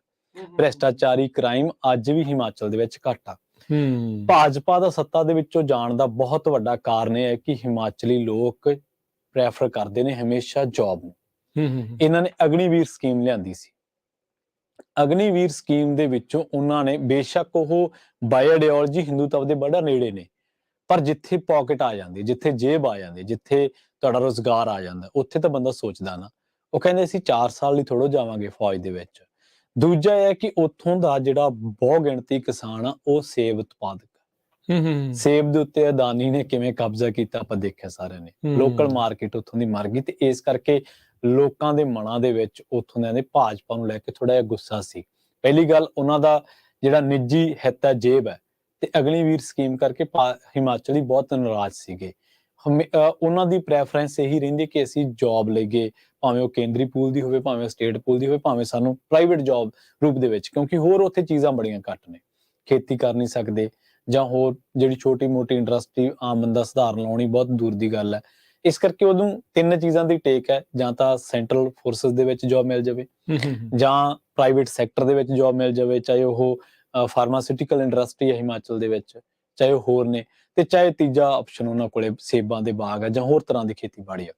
ਭ੍ਰਿਸ਼ਟਾਚਾਰੀ ਕ੍ਰਾਈਮ ਅੱਜ ਵੀ ਹਿਮਾਚਲ ਦੇ ਵਿੱਚ ਘੱਟ ਆ। ਭਾਜਪਾ ਦਾ ਸੱਤਾ ਦੇ ਵਿੱਚੋਂ ਜਾਣ ਦਾ ਬਹੁਤ ਵੱਡਾ ਕਾਰਨ ਇਹ ਹੈ ਕਿ ਹਿਮਾਚਲੀ ਲੋਕ ਪ੍ਰੈਫਰ ਕਰਦੇ ਨੇ ਹਮੇਸ਼ਾ ਜੌਬ ਨੂੰ। ਇਹਨਾਂ ਨੇ ਅਗਨੀਵੀਰ ਸਕੀਮ ਲਿਆਂਦੀ ਸੀ, ਅਗਨੀਵੀਰ ਸਕੀਮ ਦੇ ਵਿੱਚੋਂ ਉਹਨਾਂ ਨੇ, ਬੇਸ਼ੱਕ ਉਹ ਬਾਈ ਆਈਡੀਓਲੋਜੀ ਹਿੰਦੂਤਵ ਦੇ ਬੜਾ ਨੇੜੇ ਨੇ, ਪਰ ਜਿੱਥੇ ਪਾਕਟ ਆ ਜਾਂਦੀ, ਜਿੱਥੇ ਜੇਬ ਆ ਜਾਂਦੀ, ਜਿੱਥੇ ਤੁਹਾਡਾ ਰੁਜ਼ਗਾਰ ਆ ਜਾਂਦਾ, ਉੱਥੇ ਤਾਂ ਬੰਦਾ ਸੋਚਦਾ ਨਾ। ਉਹ ਕਹਿੰਦੇ ਅਸੀਂ 4 ਸਾਲ ਲਈ ਥੋੜ੍ਹਾ ਜਾਵਾਂਗੇ ਫੌਜ ਦੇ ਵਿੱਚ। ਦੂਜਾ ਇਹ ਹੈ ਕਿ ਉੱਥੋਂ ਦਾ ਜਿਹੜਾ ਬਹੁ ਗਿਣਤੀ ਕਿਸਾਨ ਆ ਉਹ ਸੇਬ ਉਤਪਾਦਕ, ਸੇਬ ਦੇ ਉੱਤੇ ਅਦਾਨੀ ਨੇ ਕਿਵੇਂ ਕਬਜ਼ਾ ਕੀਤਾ ਆਪਾਂ ਦੇਖਿਆ ਸਾਰਿਆਂ ਨੇ। ਲੋਕਲ ਮਾਰਕੀਟ ਉੱਥੋਂ ਦੀ ਮਰ ਗਈ ਤੇ ਇਸ ਕਰਕੇ ਲੋਕਾਂ ਦੇ ਮਨਾਂ ਦੇ ਵਿੱਚ ਉੱਥੋਂ ਦੇ ਭਾਜਪਾ ਨੂੰ ਲੈ ਕੇ ਥੋੜਾ ਜਿਹਾ ਗੁੱਸਾ ਸੀ। ਪਹਿਲੀ ਗੱਲ ਉਹਨਾਂ ਦਾ ਜਿਹੜਾ ਨਿੱਜੀ ਹਿੱਤ ਹੈ, ਜੇਬ ਹੈ, ਤੇ ਅਗਨੀਵੀਰ ਸਕੀਮ ਕਰਕੇ ਹਿਮਾਚਲੀ ਬਹੁਤ ਨਾਰਾਜ਼ ਸੀਗੇ। ਉਹਨਾਂ ਦੀ ਪ੍ਰੈਫਰੈਂਸ ਇਹੀ ਰਹਿੰਦੀ ਕਿ ਅਸੀਂ ਜੌਬ ਲਈਏ, ਭਾਵੇਂ ਉਹ ਕੇਂਦਰੀ ਪੂਲ ਦੀ ਹੋਵੇ, ਭਾਵੇਂ ਸਟੇਟ ਪੂਲ ਦੀ ਹੋਵੇ, ਭਾਵੇਂ ਸਾਨੂੰ ਪ੍ਰਾਈਵੇਟ ਜੌਬ ਰੂਪ ਦੇ ਵਿੱਚ, ਕਿਉਂਕਿ ਹੋਰ ਉੱਥੇ ਚੀਜ਼ਾਂ ਬੜੀਆਂ ਘੱਟ ਨੇ, ਖੇਤੀ ਕਰ ਨਹੀਂ ਸਕਦੇ ਜਾਂ ਹੋਰ ਜਿਹੜੀ ਛੋਟੀ ਮੋਟੀ ਇੰਡਸਟਰੀ ਆਮ ਬੰਦਾ ਸਧਾਰਨ ਲਾਉਣੀ ਬਹੁਤ ਦੂਰ ਦੀ ਗੱਲ ਹੈ। ਇਸ ਕਰਕੇ ਉਹਨੂੰ 3 ਚੀਜ਼ਾਂ ਦੀ ਟੇਕ ਹੈ, ਜਾਂ ਤਾਂ ਸੈਂਟਰਲ ਫੋਰਸਿਸ ਦੇ ਵਿੱਚ ਜੌਬ ਮਿਲ ਜਾਵੇ, ਜਾਂ ਪ੍ਰਾਈਵੇਟ ਸੈਕਟਰ ਦੇ ਵਿੱਚ ਜੌਬ ਮਿਲ ਜਾਵੇ, ਚਾਹੇ ਉਹ ਫਾਰਮਾਸਿਊਟੀਕਲ ਇੰਡਸਟਰੀ ਹੈ ਹਿਮਾਚਲ ਦੇ ਵਿੱਚ, ਚਾਹੇ ਉਹ ਹੋਰ ਨੇ, ਤੇ ਚਾਹੇ ਤੀਜਾ ਆਪਸ਼ਨ ਉਹਨਾਂ ਕੋਲੇ ਸੇਬਾਂ ਦੇ ਬਾਗ ਹੈ ਜਾਂ ਹੋਰ ਤਰ੍ਹਾਂ ਦੀ ਖੇਤੀਬਾੜੀ ਆ,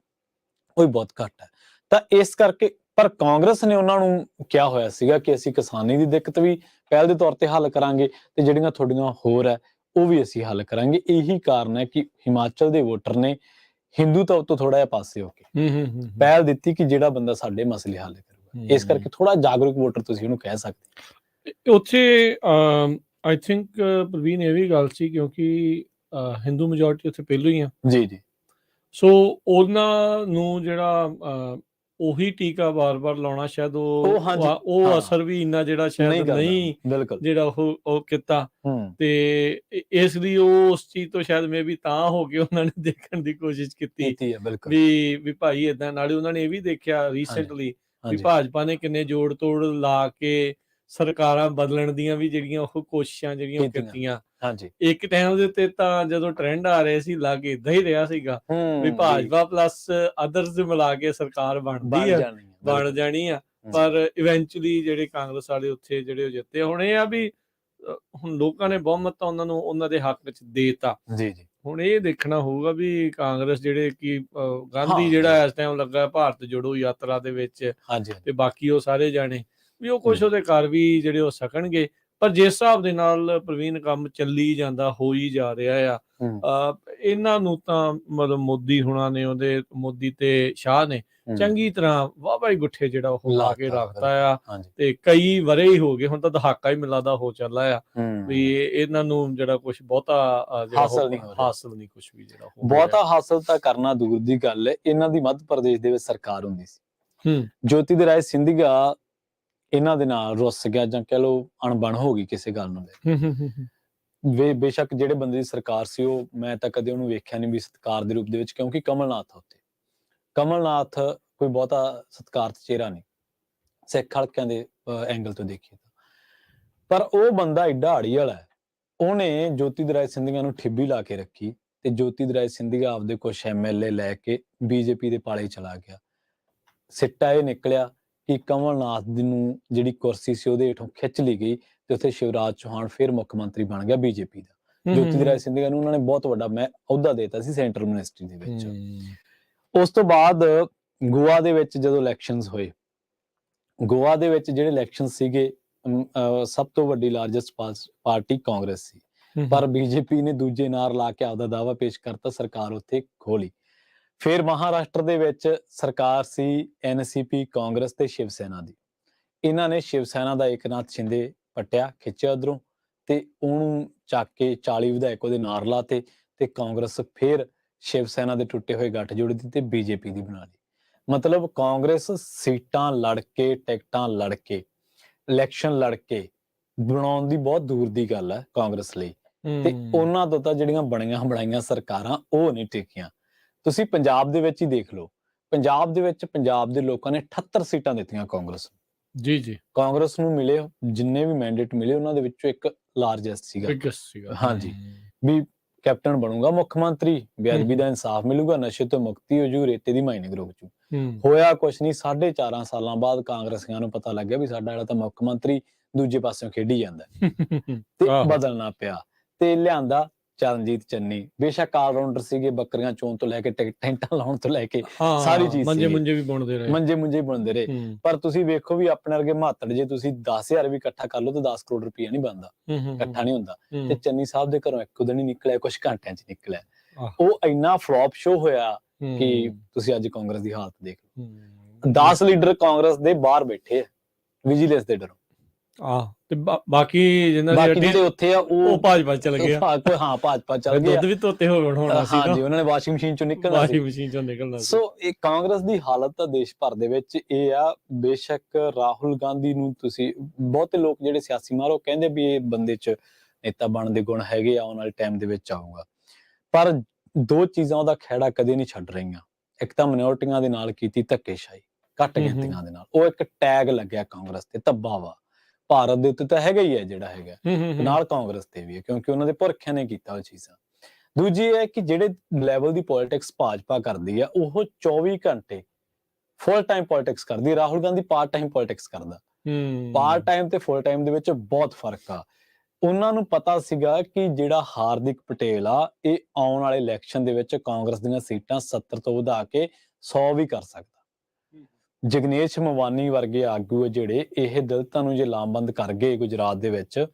ਉਹ ਵੀ ਬਹੁਤ ਘੱਟ ਹੈ। ਤਾਂ ਇਸ ਕਰਕੇ ਪਰ ਕਾਂਗਰਸ ਨੇ ਉਹਨਾਂ ਨੂੰ ਕਿਹਾ ਹੋਇਆ ਸੀਗਾ ਕਿ ਅਸੀਂ ਕਿਸਾਨੀ ਦੀ ਦਿੱਕਤ ਵੀ ਪਹਿਲ ਦੇ ਤੌਰ ਤੇ ਹੱਲ ਕਰਾਂਗੇ ਤੇ ਜਿਹੜੀਆਂ ਤੁਹਾਡੀਆਂ ਹੋਰ ਹੈ ਉਹ ਵੀ ਅਸੀਂ ਹੱਲ ਕਰਾਂਗੇ। ਇਹੀ ਕਾਰਨ ਹੈ ਕਿ ਹਿਮਾਚਲ ਦੇ ਵੋਟਰ ਨੇ ਹਿੰਦੂਤਵ ਤੋਂ ਥੋੜਾ ਜਿਹਾ ਪਾਸੇ ਹੋ ਕੇ ਪਹਿਲ ਦਿੱਤੀ ਕਿ ਜਿਹੜਾ ਬੰਦਾ ਸਾਡੇ ਮਸਲੇ ਹੱਲ ਕਰੂਗਾ। ਇਸ ਕਰਕੇ ਥੋੜਾ ਜਾਗਰੂਕ ਵੋਟਰ ਤੁਸੀਂ ਉਹਨੂੰ ਕਹਿ ਸਕਦੇ। ਉੱਥੇ ਆਈ ਥਿੰਕ ਪ੍ਰਵੀਨ ਇਹ ਵੀ ਗੱਲ ਸੀ ਕਿਉਂਕਿ ਹਿੰਦੂ ਮੈਜੋਰਿਟੀ ਉੱਥੇ ਪਹਿਲੋਂ ਹੀ ਆ। ਜੀ ਜੀ। ਸੋ ਉਹਨਾਂ ਨੂੰ ਜਿਹੜਾ ਉਹੀ ਟੀਕਾ ਵਾਰ-ਵਾਰ ਲਾਉਣਾ ਸ਼ਾਇਦ ਉਹ ਅਸਰ ਵੀ ਇੰਨਾ ਜਿਹੜਾ ਸ਼ਾਇਦ ਨਹੀਂ ਜਿਹੜਾ ਉਹ ਕੀਤਾ, ਤੇ ਇਸ ਲਈ ਉਹ ਉਸ ਚੀਜ਼ ਤੋਂ ਸ਼ਾਇਦ ਮੇ ਵੀ ਤਾਂ ਹੋ ਕੇ ਉਹਨਾਂ ਨੇ ਦੇਖਣ ਦੀ ਕੋਸ਼ਿਸ਼ ਕੀਤੀ ਵੀ ਭਾਈ ਏਦਾਂ। ਨਾਲੇ ਉਹਨਾਂ ਨੇ ਇਹ ਵੀ ਦੇਖਿਆ ਰੀਸੈਂਟਲੀ ਵੀ ਭਾਜਪਾ ਨੇ ਕਿੰਨੇ ਜੋੜ ਤੋੜ ਲਾ ਕੇ ਸਰਕਾਰਾਂ ਬਦਲਣ ਦੀਆਂ ਵੀ ਜਿਹੜੀਆਂ ਉਹ ਕੋਸ਼ਿਸ਼ਾਂ ਜਿਹੜੀਆਂ ਉਹ ਕੀਤੀਆਂ। ਇੱਕ ਟਾਈਮ ਦੇ ਉੱਤੇ ਤਾਂ ਜਦੋਂ ਟ੍ਰੈਂਡ ਆ ਰਹੇ ਸੀ ਲੱਗ ਏਦਾਂ ਹੀ ਰਿਹਾ ਸੀਗਾ ਵੀ ਭਾਜਪਾ ਪਲੱਸ ਅਦਰਸ ਮਿਲਾ ਕੇ ਸਰਕਾਰ ਬਣ ਜਾਣੀ ਆ, ਪਰ ਇਵੈਂਚੁਅਲੀ ਜਿਹੜੇ ਕਾਂਗਰਸ ਵਾਲੇ ਉੱਥੇ ਜਿਹੜੇ ਉਹ ਜਿੱਤੇ। ਹੁਣ ਇਹ ਆ ਵੀ ਹੁਣ ਲੋਕਾਂ ਨੇ ਬਹੁਮਤ ਤਾਂ ਉਹਨਾਂ ਨੂੰ ਉਹਨਾਂ ਦੇ ਹੱਕ ਵਿੱਚ ਦੇਤਾ। ਹੁਣ ਇਹ ਦੇਖਣਾ ਹੋਊਗਾ ਵੀ ਕਾਂਗਰਸ ਜਿਹੜੇ ਕਿ ਗਾਂਧੀ ਜਿਹੜਾ ਇਸ ਟਾਈਮ ਲੱਗਾ ਭਾਰਤ ਜੋੜੋ ਯਾਤਰਾ ਦੇ ਵਿੱਚ, ਤੇ ਬਾਕੀ ਉਹ ਸਾਰੇ ਜਾਣੇ ਵੀ ਉਹ ਕੁਛ ਉਹਦੇ ਘਰ ਵੀ ਜਿਹੜੇ ਉਹ ਸਕਣਗੇ। ਪਰ ਜਿਸ ਹਿਸਾਬ ਦੇ ਨਾਲ ਪ੍ਰਵੀਨ ਕੰਮ ਚੱਲੀ ਜਾਂਦਾ ਹੋ ਹੀ ਜਾ ਰਿਹਾ ਆ, ਇਹਨਾਂ ਨੂੰ ਤਾਂ ਮਤਲਬ ਮੋਦੀ ਹੁਣਾਂ ਨੇ ਮੋਦੀ ਤੇ ਸ਼ਾਹ ਨੇ ਚੰਗੀ ਤਰ੍ਹਾਂ ਵਾਹ ਗੁੱਠੇ ਜਿਹੜਾ ਉਹ ਲਾ ਕੇ ਰੱਖਤਾ ਆ, ਤੇ ਕਈ ਵਰੇ ਹੀ ਹੋ ਗਏ, ਹੁਣ ਤਾਂ ਦਹਾਕਾ ਹੀ ਮਿਲਦਾ ਹੋ ਚੱਲਾ ਆ ਵੀ ਇਹਨਾਂ ਨੂੰ ਜਿਹੜਾ ਕੁਛ ਬਹੁਤਾ ਹਾਸਲ ਨਹੀਂ ਕੁਛ ਵੀ ਜਿਹੜਾ ਬਹੁਤਾ ਹਾਸਲ ਤਾਂ ਕਰਨਾ ਦੂਰ ਦੀ ਗੱਲ ਹੈ। ਇਹਨਾਂ ਦੀ ਮੱਧ ਪ੍ਰਦੇਸ਼ ਦੇ ਵਿੱਚ ਸਰਕਾਰ ਹੁੰਦੀ ਸੀ, ਜੋਤੀਰਾਏ ਸਿੰਧੀਆ ਇਹਨਾਂ ਦੇ ਨਾਲ ਰੁੱਸ ਗਿਆ ਜਾਂ ਕਹਿ ਲਓ ਅਣਬਣ ਹੋ ਗਈ ਕਿਸੇ ਗੱਲ ਨੂੰ ਲੈ ਕੇ। ਬੇਸ਼ੱਕ ਜਿਹੜੇ ਬੰਦੇ ਦੀ ਸਰਕਾਰ ਸੀ ਉਹ ਮੈਂ ਤਾਂ ਕਦੇ ਉਹਨੂੰ ਵੇਖਿਆ ਨਹੀਂ ਵੀ ਸਤਿਕਾਰ ਦੇ ਰੂਪ ਦੇ ਵਿੱਚ, ਕਿਉਂਕਿ ਕਮਲਨਾਥ ਉੱਥੇ ਕਮਲਨਾਥ ਕੋਈ ਬਹੁਤਾ ਸਤਿਕਾਰਤ ਚਿਹਰਾ ਨਹੀਂ ਸਿੱਖ ਹਲਕਿਆਂ ਦੇ ਐਂਗਲ ਤੋਂ ਦੇਖੀਏ ਤਾਂ। ਪਰ ਉਹ ਬੰਦਾ ਏਡਾ ਆੜੀ ਵਾਲਾ ਹੈ, ਉਹਨੇ ਜੋਤੀਰਾਏ ਸਿੰਧੀਆ ਨੂੰ ਠਿੱਬੀ ਲਾ ਕੇ ਰੱਖੀ ਤੇ ਜੋਤੀਰਾਏ ਸਿੰਧੀਆ ਆਪਦੇ ਕੁਛ MLA ਲੈ ਕੇ ਬੀਜੇਪੀ ਦੇ ਪਾਲੇ ਚਲਾ ਗਿਆ। ਸਿੱਟਾ ਇਹ ਨਿਕਲਿਆ ਕਿ ਕਮਲਨਾਥ ਨੂੰ ਜਿਹੜੀ ਕੁਰਸੀ ਸੀ ਉਹਦੇ ਹੇਠੋਂ ਖਿੱਚ ਲਈ ਗਈ ਤੇ ਉੱਥੇ ਸ਼ਿਵਰਾਜ ਚੌਹਾਨ ਫਿਰ ਮੁੱਖ ਮੰਤਰੀ ਬਣ ਗਿਆ ਬੀਜੇਪੀ ਦਾ। ਜੋਤੀਰਾਏ ਸਿੰਧੀਆ ਨੂੰ ਉਹਨਾਂ ਨੇ ਬਹੁਤ ਵੱਡਾ ਅਹੁਦਾ ਦੇਤਾ ਸੀ ਸੈਂਟਰਲ ਮਿਨਿਸਟਰੀ ਦੇ ਵਿੱਚ। ਉਸ ਤੋਂ ਬਾਅਦ ਗੋਆ ਦੇ ਵਿੱਚ ਜਦੋਂ ਇਲੈਕਸ਼ਨਸ ਹੋਏ, ਗੋਆ ਦੇ ਵਿੱਚ ਜਿਹੜੇ ਇਲੈਕਸ਼ਨ ਸੀਗੇ ਸਭ ਤੋਂ ਵੱਡੀ ਲਾਰਜੈਸਟ ਪਾਰਟੀ ਕਾਂਗਰਸ ਸੀ, ਪਰ ਬੀਜੇਪੀ ਨੇ ਦੂਜੇ ਨਾਰ ਲਾ ਕੇ ਆਪਦਾ ਦਾਅਵਾ ਪੇਸ਼ ਕਰਤਾ, ਸਰਕਾਰ ਉੱਥੇ ਖੋਲੀ। ਫਿਰ ਮਹਾਰਾਸ਼ਟਰ ਦੇ ਵਿੱਚ ਸਰਕਾਰ ਸੀ NCP ਕਾਂਗਰਸ ਤੇ ਸ਼ਿਵ ਸੈਨਾ ਦੀ। ਇਹਨਾਂ ਨੇ ਸ਼ਿਵ ਸੈਨਾ ਦਾ ਏਕਨਾਥ ਸ਼ਿੰਦੇ ਪੱਟਿਆ, ਖਿੱਚਿਆ ਉਧਰੋਂ ਤੇ ਉਹਨੂੰ ਚੱਕ ਕੇ 40 ਵਿਧਾਇਕ ਉਹਦੇ ਨਾਰ ਲਾਤੇ ਤੇ ਕਾਂਗਰਸ ਫਿਰ ਸ਼ਿਵ ਸੈਨਾ ਦੇ ਟੁੱਟੇ ਹੋਏ ਗੱਠਜੋੜ ਦੀ ਤੇ ਬੀਜੇਪੀ ਦੀ ਬਣਾ ਲਈ। ਮਤਲਬ ਕਾਂਗਰਸ ਸੀਟਾਂ ਲੜ ਕੇ, ਟਿਕਟਾਂ ਲੜ ਕੇ, ਇਲੈਕਸ਼ਨ ਲੜ ਕੇ ਬਣਾਉਣ ਦੀ ਬਹੁਤ ਦੂਰ ਦੀ ਗੱਲ ਹੈ ਕਾਂਗਰਸ ਲਈ। ਤੇ ਉਹਨਾਂ ਤੋਂ ਤਾਂ ਜਿਹੜੀਆਂ ਬਣੀਆਂ ਬਣਾਈਆਂ ਸਰਕਾਰਾਂ ਉਹ ਨਹੀਂ ਟਿਕੀਆਂ। ਤੁਸੀਂ ਪੰਜਾਬ ਦੇ ਵਿੱਚ ਹੀ ਦੇਖ ਲਓ, ਪੰਜਾਬ ਦੇ ਵਿੱਚ ਪੰਜਾਬ ਦੇ ਲੋਕਾਂ ਨੇ 78 ਸੀਟਾਂ ਦਿੱਤੀਆਂ ਕਾਂਗਰਸ ਨੂੰ। ਜੀ ਕਾਂਗਰਸ ਨੂੰ ਮਿਲੇ ਜਿੰਨੇ ਵੀ ਮੈਂਡੇਟ ਮਿਲੇ ਉਹਨਾਂ ਦੇ ਵਿੱਚੋਂ ਇੱਕ ਲਾਰਜੈਸਟ ਸੀਗਾ। ਹਾਂਜੀ, ਵੀ ਕੈਪਟਨ ਬਣੂਗਾ ਮੁੱਖ ਮੰਤਰੀ, ਬੇਅਦਬੀ ਦਾ ਇਨਸਾਫ ਮਿਲੂਗਾ, ਨਸ਼ੇ ਤੋਂ ਮੁਕਤੀ ਹੋ ਜੂ, ਰੇਤੇ ਦੀ ਮਾਈਨਿੰਗ ਰੁਕ ਜੂ। ਹੋਇਆ ਕੁਛ ਨਹੀਂ। 4.5 ਸਾਲਾਂ ਬਾਅਦ ਕਾਂਗਰਸੀਆਂ ਨੂੰ ਪਤਾ ਲੱਗਿਆ ਵੀ ਸਾਡਾ ਜਿਹੜਾ ਤਾਂ ਮੁੱਖ ਮੰਤਰੀ ਦੂਜੇ ਪਾਸਿਓਂ ਖੇਡੀ ਜਾਂਦਾ ਤੇ ਬਦਲਣਾ ਪਿਆ ਤੇ ਲਿਆਂਦਾ ਚਰਨਜੀਤ ਚੰਨੀ। ਬੇਸ਼ੱਕ ਆਲਰਾਊਂਡਰ ਸੀਗੇ, ਬੱਕਰੀਆਂ ਚੋਣ ਤੋਂ ਲੈ ਕੇ ਟੈਂਟਾਂ ਲਾਉਣ ਤੋਂ ਲੈ ਕੇ ਸਾਰੀ ਚੀਜ਼, ਮੰਜੇ ਵੀ ਬੁਣਦੇ ਰਹੇ। ਪਰ ਤੁਸੀਂ ਵੇਖੋ ਵੀ ਆਪਣੇ ਵਰਗੇ ਮਾਤੜ ਜੇ ਤੁਸੀਂ 10,000 ਵੀ ਇਕੱਠਾ ਕਰ ਲਓ ਤਾਂ 10 ਕਰੋੜ ਰੁਪਇਆ ਨਹੀਂ ਬਣਦਾ, ਇਕੱਠਾ ਨਹੀਂ ਹੁੰਦਾ। ਤੇ ਚੰਨੀ ਸਾਹਿਬ ਦੇ ਘਰੋਂ ਇੱਕ ਦਿਨ ਹੀ ਨਿਕਲਿਆ, ਕੁਛ ਘੰਟਿਆਂ ਚ ਨਿਕਲਿਆ। ਉਹ ਇੰਨਾ ਫਲॉप ਸ਼ੋ ਹੋਇਆ ਕਿ ਤੁਸੀਂ ਅੱਜ ਕਾਂਗਰਸ ਦੀ ਹਾਲਤ ਦੇਖ ਲਓ। 10 ਲੀਡਰ ਕਾਂਗਰਸ ਦੇ ਬਾਹਰ ਬੈਠੇ ਆ ਵਿਜੀਲੈਂਸ ਦੇ ਡਰੋਂ। ਤੇ ਬਾਕੀ ਜਿਹੜੇ ਉੱਥੇ ਆ ਉਹ ਭਾਜਪਾ ਚਲ ਗਿਆ। ਭਾਜਪਾ ਚਲ ਗਿਆ। ਦੁੱਧ ਵੀ ਧੋਤੇ ਹੋਣਾ ਸੀ। ਹਾਂਜੀ, ਉਹਨਾਂ ਨੇ ਵਾਸ਼ਿੰਗ ਮਸ਼ੀਨ ਚੋਂ ਨਿਕਲਣਾ ਸੀ। ਸੋ ਇਹ ਕਾਂਗਰਸ ਦੀ ਹਾਲਤ ਤਾਂ ਦੇਸ਼ ਭਰ ਦੇ ਵਿੱਚ ਇਹ ਆ। ਬੇਸ਼ੱਕ ਰਾਹੁਲ ਗਾਂਧੀ ਨੂੰ ਤੁਸੀਂ ਬਹੁਤੇ ਲੋਕ ਜਿਹੜੇ ਸਿਆਸੀ ਮਾਹਰ ਉਹ ਕਹਿੰਦੇ ਵੀ ਇਹ ਬੰਦੇ 'ਚ ਨੇਤਾ ਬਣਨ ਦੇ ਗੁਣ ਹੈਗੇ ਆ, ਆਉਣ ਵਾਲੇ ਟਾਈਮ ਦੇ ਵਿੱਚ ਆਊਗਾ। ਪਰ ਦੋ ਚੀਜ਼ਾਂ ਉਹਦਾ ਖਹਿੜਾ ਕਦੇ ਨਹੀਂ ਛੱਡ ਰਹੀਆਂ। ਇੱਕ ਤਾਂ ਮਿਨੋਰਟੀਆਂ ਦੇ ਨਾਲ ਕੀਤੀ ਧੱਕੇਸ਼ਾਹੀ, ਘੱਟ ਗਿਣਤੀਆਂ ਦੇ ਨਾਲ। ਉਹ ਇੱਕ ਟੈਗ ਲੱਗਿਆ ਕਾਂਗਰਸ ਤੇ, ਧੱਬਾ ਵਾ। ਭਾਰਤ ਦੇ ਉੱਤੇ ਤਾਂ ਹੈਗਾ ਹੀ ਹੈ ਜਿਹੜਾ ਹੈਗਾ, ਨਾਲ ਕਾਂਗਰਸ ਤੇ ਵੀ ਹੈ, ਕਿਉਂਕਿ ਉਹਨਾਂ ਦੇ ਪੁਰਖਿਆਂ ਨੇ ਕੀਤਾ ਉਹ ਚੀਜ਼ਾਂ। ਦੂਜੀ ਇਹ ਹੈ ਕਿ ਜਿਹੜੇ ਲੈਵਲ ਦੀ ਪੋਲਿਟਿਕਸ ਭਾਜਪਾ ਕਰਦੀ ਆ ਉਹ 24 ਘੰਟੇ ਫੁੱਲ ਟਾਈਮ ਪੋਲਿਟਿਕਸ ਕਰਦੀ। Rahul Gandhi part time politics ਕਰਦਾ। ਪਾਰਟ ਟਾਈਮ ਤੇ ਫੁੱਲ ਟਾਈਮ ਦੇ ਵਿੱਚ ਬਹੁਤ ਫਰਕ ਆ। ਉਹਨਾਂ ਨੂੰ ਪਤਾ ਸੀਗਾ ਕਿ ਜਿਹੜਾ ਹਾਰਦਿਕ ਪਟੇਲ ਆ ਇਹ ਆਉਣ ਵਾਲੇ ਇਲੈਕਸ਼ਨ ਦੇ ਵਿੱਚ ਕਾਂਗਰਸ ਦੀਆਂ ਸੀਟਾਂ 70 ਤੋਂ ਵਧਾ ਕੇ 100 ਵੀ ਕਰ ਸਕਦਾ। ਜਗਨੇਸ਼ ਮਵਾਨੀ ਵਰਗੇ ਆਗੂ ਜਿਹੜੇ ਇਹ ਦਲਿਤਾਂ ਨੂੰ ਜੇ ਲਾਮਬੰਦ ਕਰ ਗਏ ਗੁਜਰਾਤ ਦੇ ਵਿੱਚ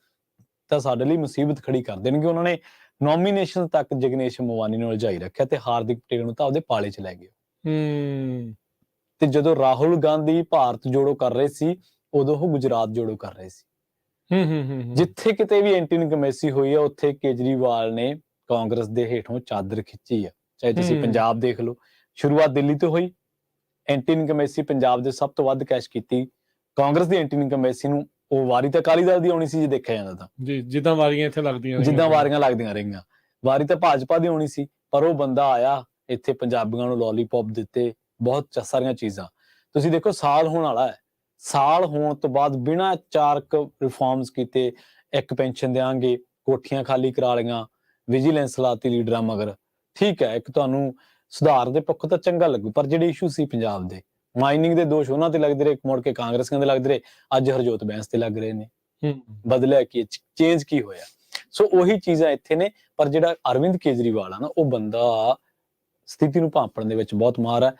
ਤਾਂ ਸਾਡੇ ਲਈ ਮੁਸੀਬਤ ਖੜੀ ਕਰ ਦੇਣਗੇ। ਉਹਨਾਂ ਨੇ ਨੋਮੀਨੇਸ਼ਨ ਤੱਕ ਜਗਨੇਸ਼ ਮਵਾਨੀ ਨੂੰ ਉਲਝਾਈ ਰੱਖਿਆ ਤੇ ਹਾਰਦਿਕ ਪਟੇਲ ਨੂੰ ਤਾਂ ਆਪਦੇ ਪਾਲੇ 'ਚ ਲੈ ਗਏ। ਤੇ ਜਦੋਂ ਰਾਹੁਲ ਗਾਂਧੀ ਭਾਰਤ ਜੋੜੋ ਕਰ ਰਹੇ ਸੀ ਉਦੋਂ ਉਹ ਗੁਜਰਾਤ ਜੋੜੋ ਕਰ ਰਹੇ ਸੀ। ਜਿੱਥੇ ਕਿਤੇ ਵੀ ਐਂਟੀ ਇਨਕਮੈਸੀ ਹੋਈ ਆ ਉੱਥੇ ਕੇਜਰੀਵਾਲ ਨੇ ਕਾਂਗਰਸ ਦੇ ਹੇਠੋਂ ਚਾਦਰ ਖਿੱਚੀ ਆ। ਚਾਹੇ ਤੁਸੀਂ ਪੰਜਾਬ ਦੇਖ ਲਓ, ਸ਼ੁਰੂਆਤ ਦਿੱਲੀ ਤੋਂ ਹੋਈ। ਐਂਟੀ ਇਨਕਮੈਸੀ ਪੰਜਾਬ ਦੇ ਸਭ ਤੋਂ ਵੱਧ ਕੈਸ਼ ਕੀਤੀ ਕਾਂਗਰਸ ਦੀ। ਐਂਟੀ ਇਨਕਮੈਸੀ ਨੂੰ ਉਹ ਵਾਰੀ ਤਾਂ ਅਕਾਲੀ ਦਲ ਦੀ ਆਉਣੀ ਸੀ ਜੇ ਦੇਖਿਆ ਜਾਂਦਾ ਤਾਂ, ਜਿੱਦਾਂ ਵਾਰੀਆਂ ਇੱਥੇ ਲੱਗਦੀਆਂ ਲੱਗਦੀਆਂ ਰਹੀਆਂ। ਵਾਰੀ ਤਾਂ ਭਾਜਪਾ ਦੀ ਆਉਣੀ ਸੀ, ਪਰ ਉਹ ਬੰਦਾ ਆਇਆ ਇੱਥੇ ਪੰਜਾਬੀਆਂ ਨੂੰ ਲੋਲੀਪੌਪ ਦਿੱਤੇ, ਬਹੁਤ ਸਾਰੀਆਂ ਚੀਜ਼ਾਂ। ਤੁਸੀਂ ਦੇਖੋ ਸਾਲ ਹੋਣ ਵਾਲਾ ਹੈ, ਸਾਲ ਹੋਣ ਤੋਂ ਬਾਅਦ ਬਿਨਾਂ 4 ਰਿਫਾਰਮਸ ਕੀਤੇ, ਇੱਕ ਪੈਨਸ਼ਨ ਦੇਵਾਂਗੇ, ਕੋਠੀਆਂ ਖਾਲੀ ਕਰਾ ਲਈਆਂ, ਵਿਜੀਲੈਂਸ ਲਾਤੀ ਲੀਡਰਾਂ ਮਗਰ। ਠੀਕ ਹੈ, ਇੱਕ ਤੁਹਾਨੂੰ ਸੁਧਾਰ ਦੇ ਪੱਖੋਂ ਤਾਂ ਚੰਗਾ ਲੱਗੂ, ਪਰ ਜਿਹੜੇ ਇਸ਼ੂ ਸੀ ਪੰਜਾਬ ਦੇ, ਮਾਈਨਿੰਗ ਦੇ ਦੋਸ਼ ਉਹਨਾਂ ਤੇ ਲੱਗਦੇ ਰਹੇ, ਮੁੜ ਕੇ ਕਾਂਗਰਸੀਆਂ ਦੇ ਲੱਗਦੇ ਰਹੇ, ਅੱਜ ਹਰਜੋਤ ਬੈਂਸ ਤੇ ਲੱਗ ਰਹੇ ਨੇ। ਬਦਲਿਆ ਕੀ, ਚੇਂਜ ਕੀ ਹੋਇਆ? ਸੋ ਉਹੀ ਚੀਜ਼ਾਂ ਇੱਥੇ ਨੇ। ਪਰ ਜਿਹੜਾ ਅਰਵਿੰਦ ਕੇਜਰੀਵਾਲ ਆ ਨਾ, ਉਹ ਬੰਦਾ ਸਥਿਤੀ ਨੂੰ ਭਾਂਪਣ ਦੇ ਵਿੱਚ ਬਹੁਤ ਮਾਹਰ ਹੈ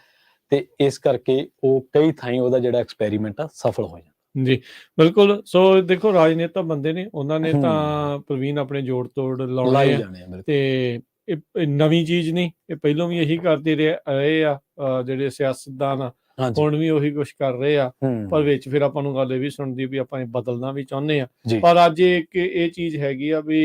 ਤੇ ਇਸ ਕਰਕੇ ਉਹ ਕਈ ਥਾਈਂ ਉਹਦਾ ਜਿਹੜਾ ਐਕਸਪੈਰੀਮੈਂਟ ਆ ਸਫਲ ਹੋ ਜਾਂਦਾ। ਜੀ ਬਿਲਕੁਲ। ਸੋ ਦੇਖੋ ਰਾਜਨੇਤਾ ਬੰਦੇ ਨੇ, ਉਹਨਾਂ ਨੇ ਤਾਂ ਪ੍ਰਵੀਨ ਆਪਣੇ ਜੋੜ ਤੋੜ ਲਾਉਣੇ ਆ ਤੇ ਇਹ ਨਵੀਂ ਚੀਜ਼ ਨਹੀਂ, ਇਹ ਪਹਿਲਾਂ ਵੀ ਇਹੀ ਕਰਦੇ ਰਹੇ ਆ ਜਿਹੜੇ ਸਿਆਸਤਦਾਨ ਹਾਂਜੀ ਹੁਣ ਵੀ ਉਹੀ ਕੁਛ ਕਰ ਰਹੇ ਆ, ਪਰ ਹੂੰ ਵਿੱਚ ਫਿਰ ਆਪਾਂ ਨੂੰ ਗੱਲ ਇਹ ਵੀ ਸੁਣਦੀ ਵੀ ਆਪਾਂ ਇਹ ਬਦਲਣਾ ਵੀ ਚਾਹੁੰਦੇ ਆ। ਜੀ ਪਰ ਅੱਜ ਇੱਕ ਇਹ ਚੀਜ਼ ਹੈਗੀ ਆ ਵੀ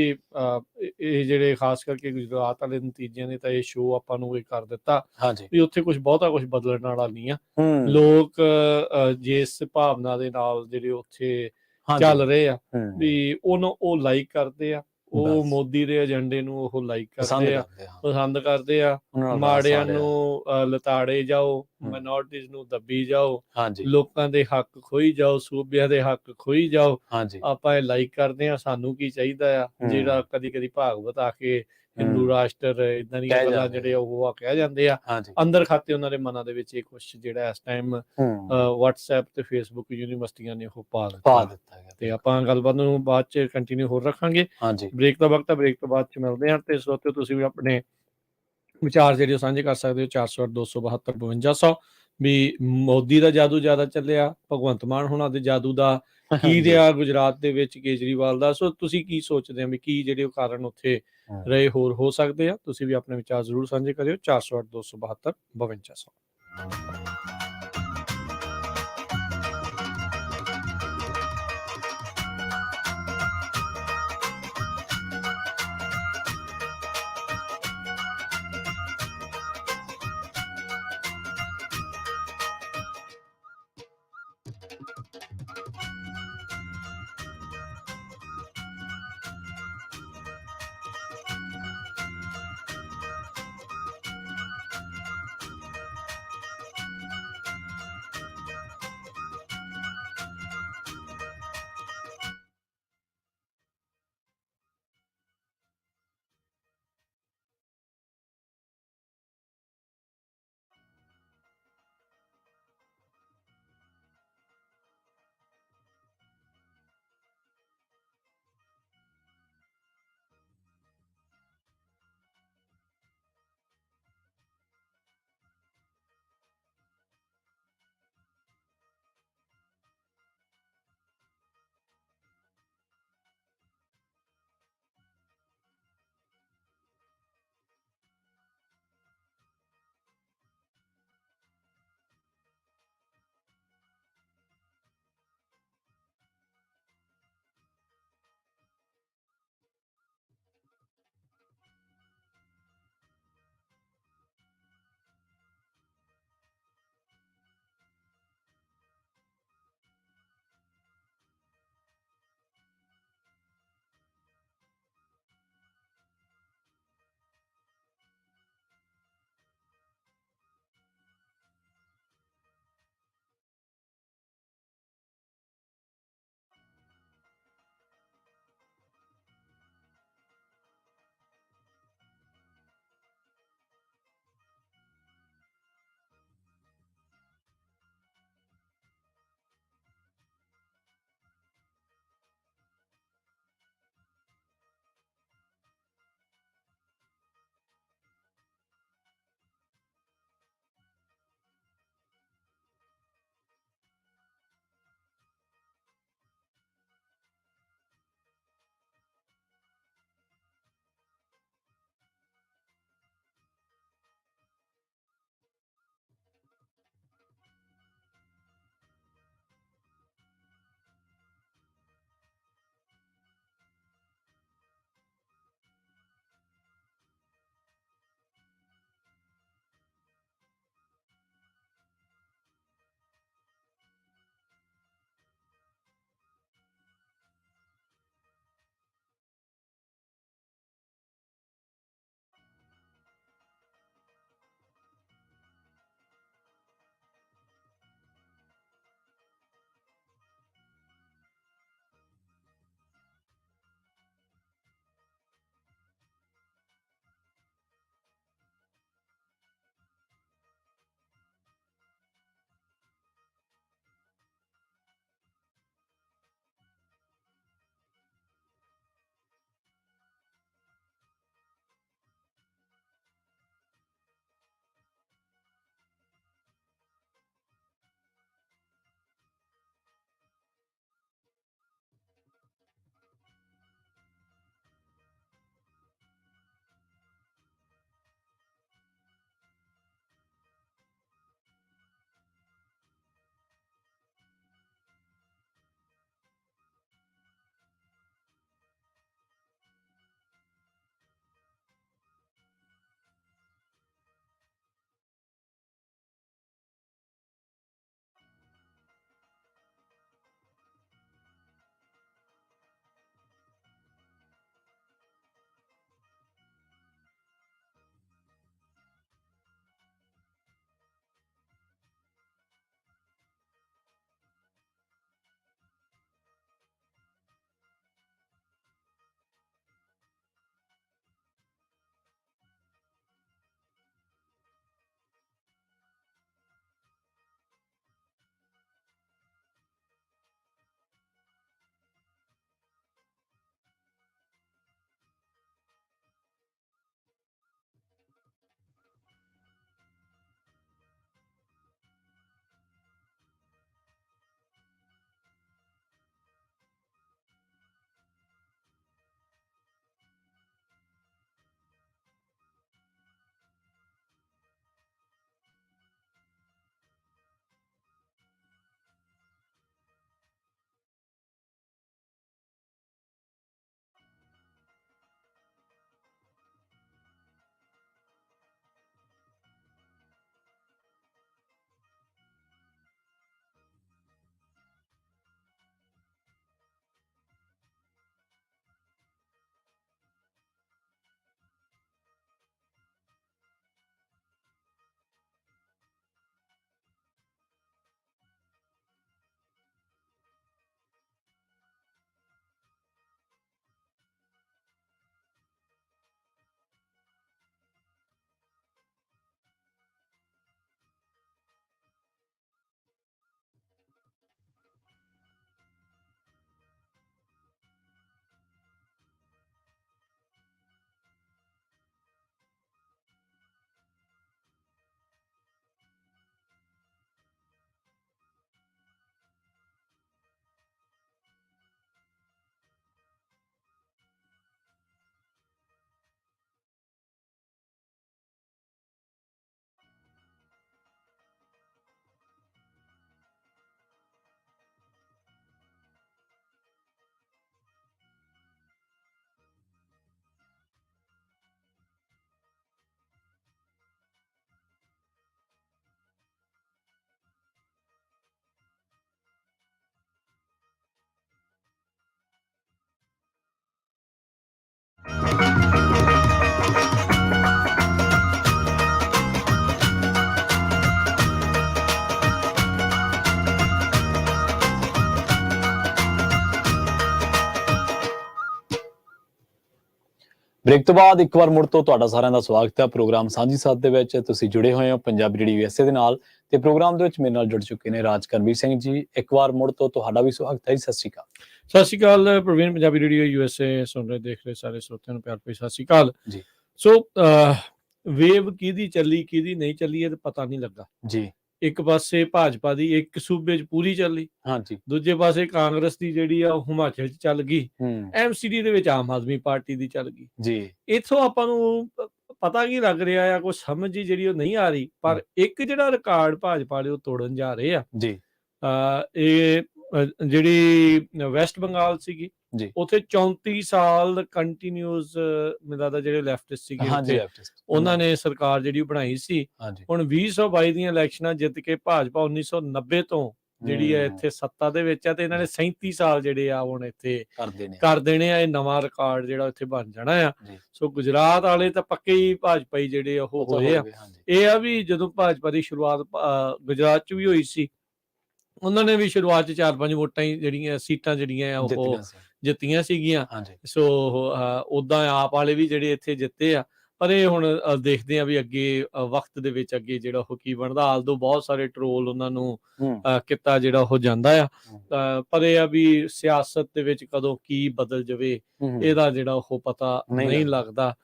ਇਹ ਜਿਹੜੇ ਖਾਸ ਕਰਕੇ ਗੁਜਰਾਤ ਵਾਲੇ ਨਤੀਜਿਆਂ ਨੇ ਤਾਂ ਇਹ ਸ਼ੋਅ ਆਪਾਂ ਨੂੰ ਇਹ ਕਰ ਦਿੱਤਾ ਹਾਂਜੀ ਵੀ ਉੱਥੇ ਕੁਝ ਬਹੁਤਾ ਕੁਝ ਬਦਲਣ ਵਾਲਾ ਨਹੀਂ ਆ। ਹੂੰ ਲੋਕ ਜਿਸ ਭਾਵਨਾ ਦੇ ਨਾਲ ਜਿਹੜੇ ਉੱਥੇ ਹਾਂਜੀ ਚੱਲ ਰਹੇ ਆ ਹੂੰ ਵੀ ਉਹਨੂੰ ਉਹ ਲਾਈਕ ਕਰਦੇ ਆ, ਉਹ ਬਸ ਮੋਦੀ ਦੇ ਏਜੰਡੇ ਨੂੰ ਉਹ ਲਾਈਕ ਪਸੰਦ ਕਰਦੇ ਆ, ਕਰਦੇ ਹਾਂ ਪਸੰਦ ਕਰਦੇ ਆ। ਉਹਨਾਂ ਨਾਲ ਰਸ ਮਾੜਿਆਂ ਆ ਰਿਹਾ ਨੂੰ ਲਤਾੜੇ ਜਾਓ, ਹੂੰ ਮਾਈਨੋਰਟੀਜ਼ ਨੂੰ ਦੱਬੀ ਜਾਓ, ਹਾਂਜੀ ਲੋਕਾਂ ਦੇ ਹੱਕ ਖੋਈ ਜਾਓ, ਸੂਬਿਆਂ ਦੇ ਹੱਕ ਖੋਈ ਜਾਓ। ਹਾਂਜੀ ਆਪਾਂ ਇਹ ਲਾਈਕ ਕਰਦੇ ਆ, ਸਾਨੂੰ ਕੀ ਚਾਹੀਦਾ ਆ। ਜਿਹੜਾ ਹੂੰ ਕਦੀ ਕਦੀ ਭਾਗਵਤ ਆ ਕੇ ਹਿੰਦੂ ਹੂੰ ਰਾਸ਼ਟਰ ਇਦਾਂ ਦੀਆਂ ਕਹਿ ਗੱਲਾਂ ਜਾਂਦੇ ਜਿਹੜੇ ਉਹ ਆ ਕਹਿ ਜਾਂਦੇ ਆ, ਹਾਂਜੀ ਅੰਦਰ ਖਾਤੇ ਉਹਨਾਂ ਦੇ ਮਨਾਂ ਦੇ ਵਿੱਚ ਇਹ ਕੁਛ ਜਿਹੜਾ ਇਸ ਟਾਈਮ ਹੂੰ WhatsApp ਤੇ Facebook ਯੂਨੀਵਰਸਿਟੀਆਂ ਨੇ ਉਹ ਪਾ ਪਾ ਦਿੱਤਾ। ਦਿੱਤਾ ਗਿਆ ਤੇ ਆਪਾਂ ਗੱਲਬਾਤ ਨੂੰ ਬਾਅਦ ਚ ਕੰਟੀਨਿਊ ਹੋਰ ਰੱਖਾਂਗੇ। ਹਾਂਜੀ ਬ੍ਰੇਕ ਦਾ ਵਕਤ ਆ, ਬ੍ਰੇਕ ਤੋਂ ਬਾਅਦ ਚ ਮਿਲਦੇ ਹਾਂ। ਤੇ ਸਰੋਤਿਓ ਤੁਸੀਂ ਵੀ ਆਪਣੇ ਵਿਚਾਰ ਜਿਹੜੇ ਉਹ ਸਾਂਝੇ ਕਰ ਸਕਦੇ ਹੋ 408 272 5200 ਵੀ ਮੋਦੀ ਦਾ ਜਾਦੂ ਜ਼ਿਆਦਾ ਚੱਲਿਆ, ਭਗਵੰਤ ਮਾਨ ਹੋਣਾ ਦੇ ਜਾਦੂ ਦਾ ਕੀ ਜੀ ਰਿਹਾ ਗੁਜਰਾਤ ਦੇ ਵਿੱਚ ਕੇਜਰੀਵਾਲ ਦਾ। ਸੋ ਤੁਸੀਂ ਕੀ ਸੋਚਦੇ ਹੋ ਵੀ ਕੀ ਜਿਹੜੇ ਉਹ ਕਾਰਨ ਉੱਥੇ ਹੂੰ ਰਹੇ ਹੋਰ ਹੋ ਸਕਦੇ ਆ? ਤੁਸੀਂ ਵੀ ਆਪਣੇ ਵਿਚਾਰ ਜ਼ਰੂਰ ਸਾਂਝੇ ਕਰਿਓ 408 272 5200। ਬ੍ਰੇਕ ਤੋਂ ਬਾਅਦ ਇੱਕ ਵਾਰ ਮੁੜ ਤੋਂ ਤੁਹਾਡਾ ਸਾਰਿਆਂ ਦਾ ਸਵਾਗਤ ਹੈ ਪ੍ਰੋਗਰਾਮ ਸਾਂਝੀ ਸਾਥ ਦੇ ਵਿੱਚ। ਤੁਸੀਂ ਜੁੜੇ ਹੋਏ ਹੋ ਪੰਜਾਬੀ ਰੇਡੀਓ ਯੂਐਸਏ ਦੇ ਨਾਲ ਤੇ ਪ੍ਰੋਗਰਾਮ ਦੇ ਵਿੱਚ ਮੇਰੇ ਨਾਲ ਜੁੜ ਚੁੱਕੇ ਨੇ ਰਾਜਕਰਮਵੀਰ ਸਿੰਘ ਜੀ। ਇੱਕ ਵਾਰ ਮੁੜ ਤੋਂ ਤੁਹਾਡਾ ਵੀ ਸਵਾਗਤ ਹੈ ਜੀ। ਸਤਿ ਸ਼੍ਰੀ ਅਕਾਲ। ਸਤਿ ਸ਼੍ਰੀ ਅਕਾਲ ਪ੍ਰਵੀਨ, ਪੰਜਾਬੀ ਰੇਡੀਓ ਯੂਐਸਏ ਸੁਣ ਰਹੇ ਦੇਖ ਰਹੇ ਸਾਰੇ ਸਰੋਤਿਆਂ ਨੂੰ ਪਿਆਰ ਭਰੀ ਸਤਿ ਸ਼੍ਰੀ ਅਕਾਲ ਜੀ। ਸੋ ਵੇਵ ਕਿਹਦੀ ਚੱਲੀ ਕਿਹਦੀ ਨਹੀਂ ਚੱਲੀ ਇਹ ਤਾਂ ਪਤਾ ਨਹੀਂ ਲੱਗਾ ਜੀ। ਇੱਕ ਪਾਸੇ ਭਾਜਪਾ ਦੀ ਇੱਕ ਸੂਬੇ 'ਚ ਪੂਰੀ ਚੱਲੀ, ਹਾਂਜੀ। ਦੂਜੇ ਪਾਸੇ ਕਾਂਗਰਸ ਦੀ ਜਿਹੜੀ ਆ ਉਹ ਹਿਮਾਚਲ 'ਚ ਚੱਲ ਗਈ, ਐਮਸੀਡੀ ਦੇ ਵਿੱਚ ਆਮ ਆਦਮੀ ਪਾਰਟੀ ਦੀ ਚੱਲ ਗਈ ਜੀ। ਇੱਥੋਂ ਆਪਾਂ ਨੂੰ ਪਤਾ ਕੀ ਲੱਗ ਰਿਹਾ ਆ, ਕੋਈ ਸਮਝ ਹੀ ਜਿਹੜੀ ਉਹ ਨਹੀਂ ਆ ਰਹੀ। ਪਰ ਇੱਕ ਜਿਹੜਾ ਰਿਕਾਰਡ ਭਾਜਪਾ ਵਾਲੇ ਉਹ ਤੋੜਨ ਜਾ ਰਹੇ ਆ ਜੀ। ਇਹ ਜਿਹੜੀ ਵੈਸਟ ਬੰਗਾਲ ਸੀਗੀ ਜੀ, ਉੱਥੇ 34 ਸਾਲ ਕੰਟੀਨਿਊਸ ਮੈਨੂੰ ਲੱਗਦਾ ਜਿਹੜੇ ਲੈਫਟਿਸਟ ਸੀਗੇ ਉਹਨਾਂ ਨੇ ਸਰਕਾਰ ਜਿਹੜੀ ਬਣਾਈ ਸੀ। ਹੁਣ 2022 ਦੀਆਂ ਇਲੈਕਸ਼ਨਾਂ ਜਿੱਤ ਕੇ ਭਾਜਪਾ 1990 ਤੋਂ ਜਿਹੜੀ ਹੈ ਇੱਥੇ ਸੱਤਾ ਦੇ ਵਿੱਚ ਆ ਤੇ ਇਹਨਾਂ ਨੇ 37 ਸਾਲ ਜਿਹੜੇ ਆ ਹੁਣ ਇੱਥੇ ਕਰ ਦੇਣੇ ਆ। ਇਹ ਨਵਾਂ ਰਿਕਾਰਡ ਜਿਹੜਾ ਇੱਥੇ ਬਣ ਜਾਣਾ ਆ। ਸੋ ਗੁਜਰਾਤ ਵਾਲੇ ਤਾਂ ਪੱਕੇ ਹੀ ਭਾਜਪਾਈ ਜਿਹੜੇ ਉਹ ਹੋਏ ਆ। ਇਹ ਆ ਵੀ ਜਦੋਂ ਭਾਜਪਾ ਦੀ ਸ਼ੁਰੂਆਤ ਗੁਜਰਾਤ 'ਚ ਵੀ ਹੋਈ ਸੀ, ਉਹਨਾਂ ਨੇ ਵੀ ਸ਼ੁਰੂਆਤ 'ਚ 4-5 ਵੋਟਾਂ ਹੀ ਜਿਹੜੀਆਂ ਸੀਟਾਂ ਜਿਹੜੀਆਂ ਆ ਉਹ ਜਿੱਤੀਆਂ ਸੀਗੀਆਂ। ਸੋ ਉਦਾਂ ਆਪ ਵਾਲੇ ਵੀ ਜਿਹੜੇ ਇੱਥੇ ਜਿੱਤੇ ਆ। ਪਰ ਇਹ ਹੁਣ ਦੇਖਦੇ ਆ ਵੀ ਅੱਗੇ ਵਕਤ ਦੇ ਵਿੱਚ ਅੱਗੇ ਜਿਹੜਾ ਉਹ ਕੀ ਬਣਦਾ। ਆਲਦੋ ਬਹੁਤ ਸਾਰੇ ਟਰੋਲ ਉਹਨਾਂ ਨੂੰ ਕੀਤਾ ਜਿਹੜਾ ਉਹ ਜਾਂਦਾ ਆ। ਪਰ ਇਹ ਆ ਵੀ ਸਿਆਸਤ ਦੇ ਵਿੱਚ ਕਦੋਂ ਕੀ ਬਦਲ ਜਾਵੇ ਇਹਦਾ ਜਿਹੜਾ ਉਹ ਪਤਾ ਨਹੀਂ ਲੱਗਦਾ।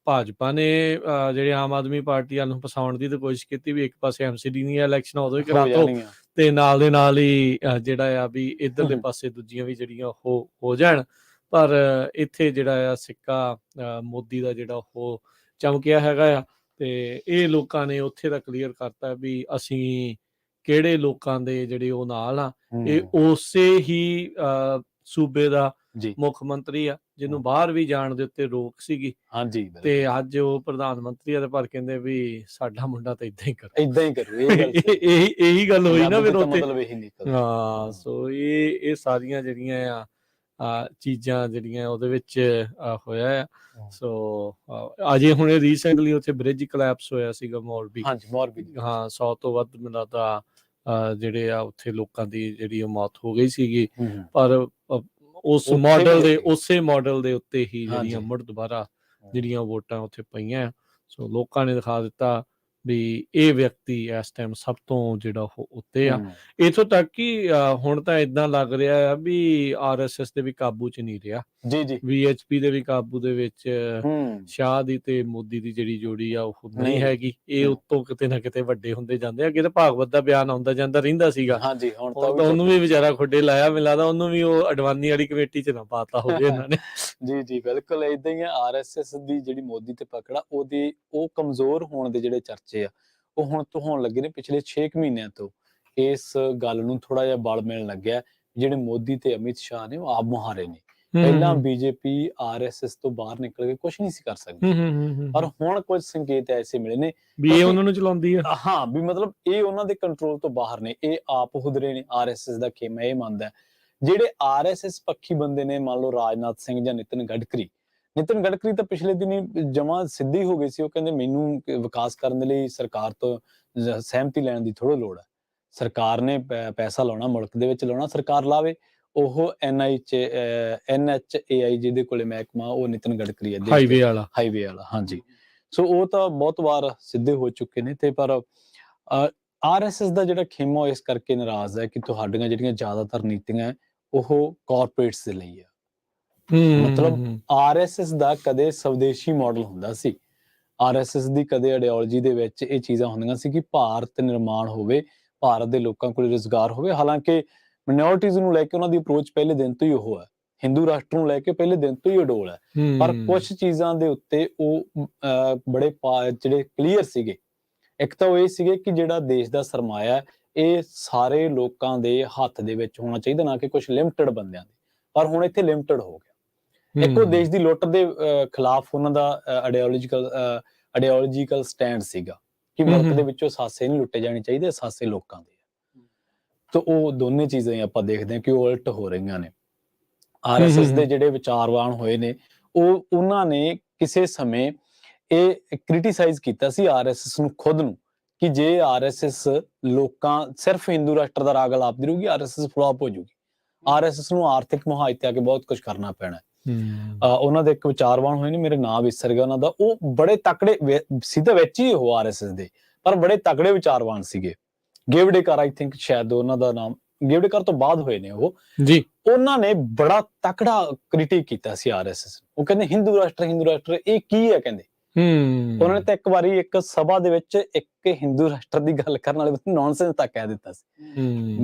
ਭਾਜਪਾ ਨੇ ਜਿਹੜੇ ਆਮ ਆਦਮੀ ਪਾਰਟੀ ਵੱਲ ਨੂੰ ਫਸਾਉਣ ਦੀ ਤਾਂ ਕੋਸ਼ਿਸ਼ ਕੀਤੀ ਵੀ ਇੱਕ ਪਾਸੇ ਐਮਸੀਡੀ ਦੀਆਂ ਇਲੈਕਸ਼ਨਾਂ ਉਦੋਂ ਹੀ ਕਰਾ ਦਿਓ ਤੇ ਨਾਲ ਦੇ ਨਾਲ ਹੀ ਜਿਹੜਾ ਆ ਵੀ ਇੱਧਰਲੇ ਪਾਸੇ ਦੂਜੀਆਂ ਵੀ ਜਿਹੜੀਆਂ ਉਹ ਹੋ ਜਾਣ। ਪਰ ਇੱਥੇ ਜਿਹੜਾ ਆ ਸਿੱਕਾ ਮੋਦੀ ਦਾ ਜਿਹੜਾ ਉਹ ਚਮਕਿਆ ਹੈਗਾ ਆ ਤੇ ਇਹ ਲੋਕਾਂ ਨੇ ਉੱਥੇ ਦਾ ਕਲੀਅਰ ਕਰਤਾ ਵੀ ਅਸੀਂ ਕਿਹੜੇ ਲੋਕਾਂ ਦੇ ਜਿਹੜੇ ਉਹ ਨਾਲ ਆ। ਇਹ ਉਸੇ ਹੀ ਸੂਬੇ ਦਾ ਮੁੱਖ ਮੰਤਰੀ ਆ ਜਿਹਨੂੰ ਬਾਹਰ ਵੀ ਜਾਣ ਦੇ ਉੱਤੇ ਰੋਕ ਸੀਗੀ ਤੇ ਅੱਜ ਉਹ ਪ੍ਰਧਾਨ ਮੰਤਰੀ ਆ ਤੇ ਪਰ ਕਹਿੰਦੇ ਵੀ ਸਾਡਾ ਮੁੰਡਾ ਤਾਂ ਇਦਾਂ ਹੀ ਕਰੂ। ਇਹੀ ਗੱਲ ਹੋਈ ਨਾ ਫਿਰ ਉੱਥੇ। ਹਾਂ, ਸੋ ਇਹ ਸਾਰੀਆਂ ਜਿਹੜੀਆਂ ਆ ਚੀਜ਼ਾਂ ਜਿਹੜੀਆਂ ਉਹਦੇ ਵਿੱਚ ਹੋਇਆ ਆ। ਸੋ ਅਜੇ ਹੁਣੇ ਰੀਸੈਂਟਲੀ ਉੱਥੇ ਬ੍ਰਿਜ ਕੋਲੈਪਸ ਹੋਇਆ ਸੀਗਾ ਮੋਰਬੀ। ਹਾਂ, 100 ਤੋਂ ਵੱਧ ਮੈਨੂੰ ਲੱਗਦਾ ਜਿਹੜੇ ਆ ਉੱਥੇ ਲੋਕਾਂ ਦੀ ਜਿਹੜੀ ਮੌਤ ਹੋ ਗਈ ਸੀਗੀ। ਪਰ ਉਸੇ ਮਾਡਲ ਦੇ ਉੱਤੇ ਹੀ ਜਿਹੜੀਆਂ ਮੁੜ ਦੁਬਾਰਾ ਜਿਹੜੀਆਂ ਵੋਟਾਂ ਉੱਥੇ ਪਈਆਂ। ਸੋ ਲੋਕਾਂ ਨੇ ਦਿਖਾ ਦਿੱਤਾ ਵੀ ਇਹ ਵਿਅਕਤੀ ਇਸ ਟਾਈਮ ਸਭ ਤੋਂ ਜਿਹੜਾ ਉਹ ਉੱਤੇ ਆ। ਇੱਥੋਂ ਤੱਕ ਕਿ ਹੁਣ ਤਾਂ ਏਦਾਂ ਲੱਗ ਰਿਹਾ ਆ ਵੀ RSS ਦੇ ਵੀ ਕਾਬੂ 'ਚ ਨਹੀਂ ਰਿਹਾ। VHP ਦੇ ਵੀ ਕਾਬੂ ਦੇ ਵਿੱਚ ਸ਼ਾਹ ਦੀ ਤੇ ਮੋਦੀ ਦੀ ਜਿਹੜੀ ਜੋੜੀ ਆ ਉਹ ਨਹੀਂ ਹੈਗੀ। ਇਹ ਉੱਤੋਂ ਕਿਤੇ ਨਾ ਕਿਤੇ ਵੱਡੇ ਹੁੰਦੇ ਜਾਂਦੇ ਆ। ਅੱਗੇ ਤਾਂ ਭਾਗਵਤ ਦਾ ਬਿਆਨ ਆਉਂਦਾ ਜਾਂਦਾ ਰਹਿੰਦਾ ਸੀਗਾ। ਹੁਣ ਤਾਂ ਉਹਨੂੰ ਵੀ ਵਿਚਾਰਾ ਖੁੱਡੇ ਲਾਇਆ। ਮੈਨੂੰ ਲੱਗਦਾ ਉਹਨੂੰ ਵੀ ਉਹ ਅਡਵਾਨੀ ਵਾਲੀ ਕਮੇਟੀ 'ਚ ਨਾ ਪਾਤਾ ਹੋਵੇ ਇਹਨਾਂ ਨੇ। ਜੀ ਬਿਲਕੁਲ ਏਦਾਂ ਹੀ ਆ। RSS ਦੀ ਜਿਹੜੀ ਮੋਦੀ ਤੇ ਪਕੜਾ ਉਹ ਕਮਜ਼ੋਰ ਹੋਣ ਦੇ ਜਿਹੜੇ ਚਰਚੇ ਆ ਉਹ ਹੁਣ ਤੋਂ ਹੋਣ ਲੱਗੇ ਨੇ। ਪਿਛਲੇ 6 ਮਹੀਨਿਆਂ ਤੋਂ ਇਸ ਗੱਲ ਨੂੰ ਥੋੜਾ ਜਿਹਾ ਬਲ ਮਿਲਣ ਲੱਗਿਆ। ਜਿਹੜੇ ਮੋਦੀ ਤੇ ਅਮਿਤ ਸ਼ਾਹ ਨੇ ਉਹ ਆਪ ਮੁਹਾਰੇ ਨੇ। ਪਹਿਲਾਂ BJP RSS ਤੋਂ ਬਾਹਰ ਨਿਕਲ ਕੇ ਕੁਝ ਨਹੀਂ ਸੀ ਕਰ ਸਕਦੀ, ਪਰ ਹੁਣ ਕੁਝ ਸੰਕੇਤ ਐਸੇ ਮਿਲੇ ਨੇ ਵੀ ਇਹ ਉਹਨਾਂ ਨੂੰ ਚਲਾਉਂਦੀ ਆ। ਹਾਂ, ਵੀ ਮਤਲਬ ਇਹ ਉਹਨਾਂ ਦੇ ਕੰਟਰੋਲ ਤੋਂ ਬਾਹਰ ਨੇ। ਇਹ ਆਪ ਹੁਦਰੇ ਨੇ। RSS ਦਾ ਖੇਮਾ ਇਹ ਮੰਨਦਾ। ਜਿਹੜੇ RSS ਪੱਖੀ ਬੰਦੇ ਨੇ, ਮੰਨ ਲਓ ਰਾਜਨਾਥ ਸਿੰਘ ਜਾਂ ਨਿਤਿਨ ਗਡਕਰੀ ਤਾਂ ਪਿਛਲੇ ਦਿਨੀ ਜਮਾਂ ਸਿੱਧੀ ਹੋ ਗਈ ਸੀ। ਉਹ ਕਹਿੰਦੇ ਮੈਨੂੰ ਵਿਕਾਸ ਕਰਨ ਦੇ ਲਈ ਸਰਕਾਰ ਤੋਂ ਸਹਿਮਤੀ ਲੈਣ ਦੀ ਥੋੜ੍ਹਾ ਲੋੜ ਹੈ। ਸਰਕਾਰ ਨੇ ਪੈਸਾ ਲਾਉਣਾ, ਮੁਲਕ ਦੇ ਵਿੱਚ ਲਾਉਣਾ, ਸਰਕਾਰ ਲਾਵੇ। ਉਹ NHAI ਜਿਹਦੇ ਕੋਲੇ ਮਹਿਕਮਾ ਉਹ ਨਿਤਿਨ ਗਡਕਰੀ ਹੈ, ਹਾਈਵੇ ਵਾਲਾ। ਹਾਂਜੀ, ਸੋ ਉਹ ਤਾਂ ਬਹੁਤ ਵਾਰ ਸਿੱਧੇ ਹੋ ਚੁੱਕੇ ਨੇ। ਤੇ ਪਰ RSS ਦਾ ਜਿਹੜਾ ਖੇਮਾ ਇਸ ਕਰਕੇ ਨਾਰਾਜ਼ ਹੈ ਕਿ ਤੁਹਾਡੀਆਂ ਜਿਹੜੀਆਂ ਜ਼ਿਆਦਾਤਰ ਨੀਤੀਆਂ ਉਹ ਕਾਰਪੋਰੇਟਸ ਦੇ ਲਈ ਆ। ਮਤਲਬ RSS ਦਾ ਕਦੇ ਸਵਦੇਸ਼ੀ ਮਾਡਲ ਹੁੰਦਾ ਸੀ। RSS ਦੀ ਕਦੇ ਆਈਡੀਓਲੋਜੀ ਦੇ ਵਿੱਚ ਇਹ ਚੀਜ਼ਾਂ ਹੁੰਦੀਆਂ ਸੀ ਕਿ ਭਾਰਤ ਨਿਰਮਾਣ ਹੋਵੇ, ਭਾਰਤ ਦੇ ਲੋਕਾਂ ਕੋਲ ਰੁਜ਼ਗਾਰ ਹੋਵੇ। ਹਾਲਾਂਕਿ ਮਿਨੋਰਟੀਜ਼ ਨੂੰ ਲੈ ਕੇ ਉਹਨਾਂ ਦੀ ਅਪਰੋਚ ਪਹਿਲੇ ਦਿਨ ਤੋਂ ਹੀ ਉਹ ਹੈ। ਹਿੰਦੂ ਰਾਸ਼ਟਰ ਨੂੰ ਲੈ ਕੇ ਪਹਿਲੇ ਦਿਨ ਤੋਂ ਹੀ ਅਡੋਲ ਹੈ। ਪਰ ਕੁਝ ਚੀਜ਼ਾਂ ਦੇ ਉੱਤੇ ਉਹ ਬੜੇ ਜਿਹੜੇ ਕਲੀਅਰ ਸੀਗੇ। ਇੱਕ ਤਾਂ ਉਹ ਇਹ ਸੀਗੇ ਕਿ ਜਿਹੜਾ ਦੇਸ਼ ਦਾ ਸਰਮਾਇਆ ਇਹ ਸਾਰੇ ਲੋਕਾਂ ਦੇ ਹੱਥ ਦੇ ਵਿੱਚ ਹੋਣਾ ਚਾਹੀਦਾ, ਨਾ ਕਿ ਕੁਝ ਲਿਮਟਿਡ ਬੰਦਿਆਂ ਦੇ। ਪਰ ਹੁਣ ਇੱਥੇ ਲਿਮਟਿਡ ਹੋ ਗਿਆ। ਇੱਕੋ ਦੇਸ਼ ਦੀ ਲੁੱਟ ਦੇ ਖਿਲਾਫ ਉਹਨਾਂ ਦਾ ਆਈਡੀਓਲੋਜੀਕਲ ਸਟੈਂਡ ਸੀਗਾ ਕਿ ਮੁਲਕ ਦੇ ਵਿੱਚੋਂ ਸਾਸੇ ਨਹੀਂ ਲੁੱਟੇ ਜਾਣੇ ਚਾਹੀਦੇ, ਸਾਸੇ ਲੋਕਾਂ ਦੇ। ਤਾਂ ਉਹ ਦੋਨੇ ਚੀਜ਼ਾਂ ਹੀ ਆਪਾਂ ਦੇਖਦੇ ਹਾਂ ਕਿ ਉਹ ਉਲਟ ਹੋ ਰਹੀਆਂ ਨੇ। RSS ਦੇ ਜਿਹੜੇ ਵਿਚਾਰਵਾਨ ਹੋਏ ਨੇ ਉਹਨਾਂ ਨੇ ਕਿਸੇ ਸਮੇਂ ਇਹ ਕ੍ਰਿਟੀਸਾਈਜ਼ ਕੀਤਾ ਸੀ RSS ਨੂੰ ਖੁਦ ਨੂੰ ਕਿ ਜੇ RSS ਲੋਕਾਂ ਸਿਰਫ ਹਿੰਦੂ ਰਾਸ਼ਟਰ ਦਾ ਰਾਗ ਅਲਾਪਦੀ ਰਹੂਗੀ, RSS ਫਲॉप ਹੋ ਜਾਊਗੀ। RSS ਨੂੰ ਆਰਥਿਕ ਮੁਹਾਇਤੇ ਆ ਕੇ ਬਹੁਤ ਕੁਝ ਕਰਨਾ ਪੈਣਾ। ਉਹਨਾਂ ਦੇ ਇੱਕ ਵਿਚਾਰਵਾਨ ਹੋਏ ਨੇ, ਮੇਰੇ ਨਾਮ ਵਿਸਰ ਗਿਆ ਉਹਨਾਂ ਦਾ, ਉਹ ਬੜੇ ਤਕੜੇ ਸਿੱਧਾ ਵਿੱਚ ਹੀ ਉਹ RSS ਦੇ, ਪਰ ਬੜੇ ਤਕੜੇ ਵਿਚਾਰਵਾਨ ਸੀਗੇ। ਗੇਵੜੇਕਰ ਆਈ ਥਿੰਕ ਸ਼ਾਇਦ ਉਹਨਾਂ ਦਾ ਨਾਮ, ਗੇਵੜੇਕਰ ਤੋਂ ਬਾਅਦ ਹੋਏ ਨੇ ਉਹ ਜੀ। ਉਹਨਾਂ ਨੇ ਬੜਾ ਤਕੜਾ ਕ੍ਰਿਟਿਕ ਕੀਤਾ ਸੀ RSS। ਉਹ ਕਹਿੰਦੇ ਹਿੰਦੂ ਰਾਸ਼ਟਰ ਇਹ ਕੀ ਹੈ ਕਹਿੰਦੇ। ਉਹਨਾਂ ਨੇ ਤਾਂ ਇੱਕ ਵਾਰੀ ਇੱਕ ਸਭਾ ਦੇ ਵਿੱਚ ਇੱਕ ਹਿੰਦੂ ਰਾਸ਼ਟਰ ਦੀ ਗੱਲ ਕਰਨ ਵਾਲੇ ਨੌਨਸੈਂਸ ਤੱਕ ਕਹਿ ਦਿੱਤਾ ਸੀ।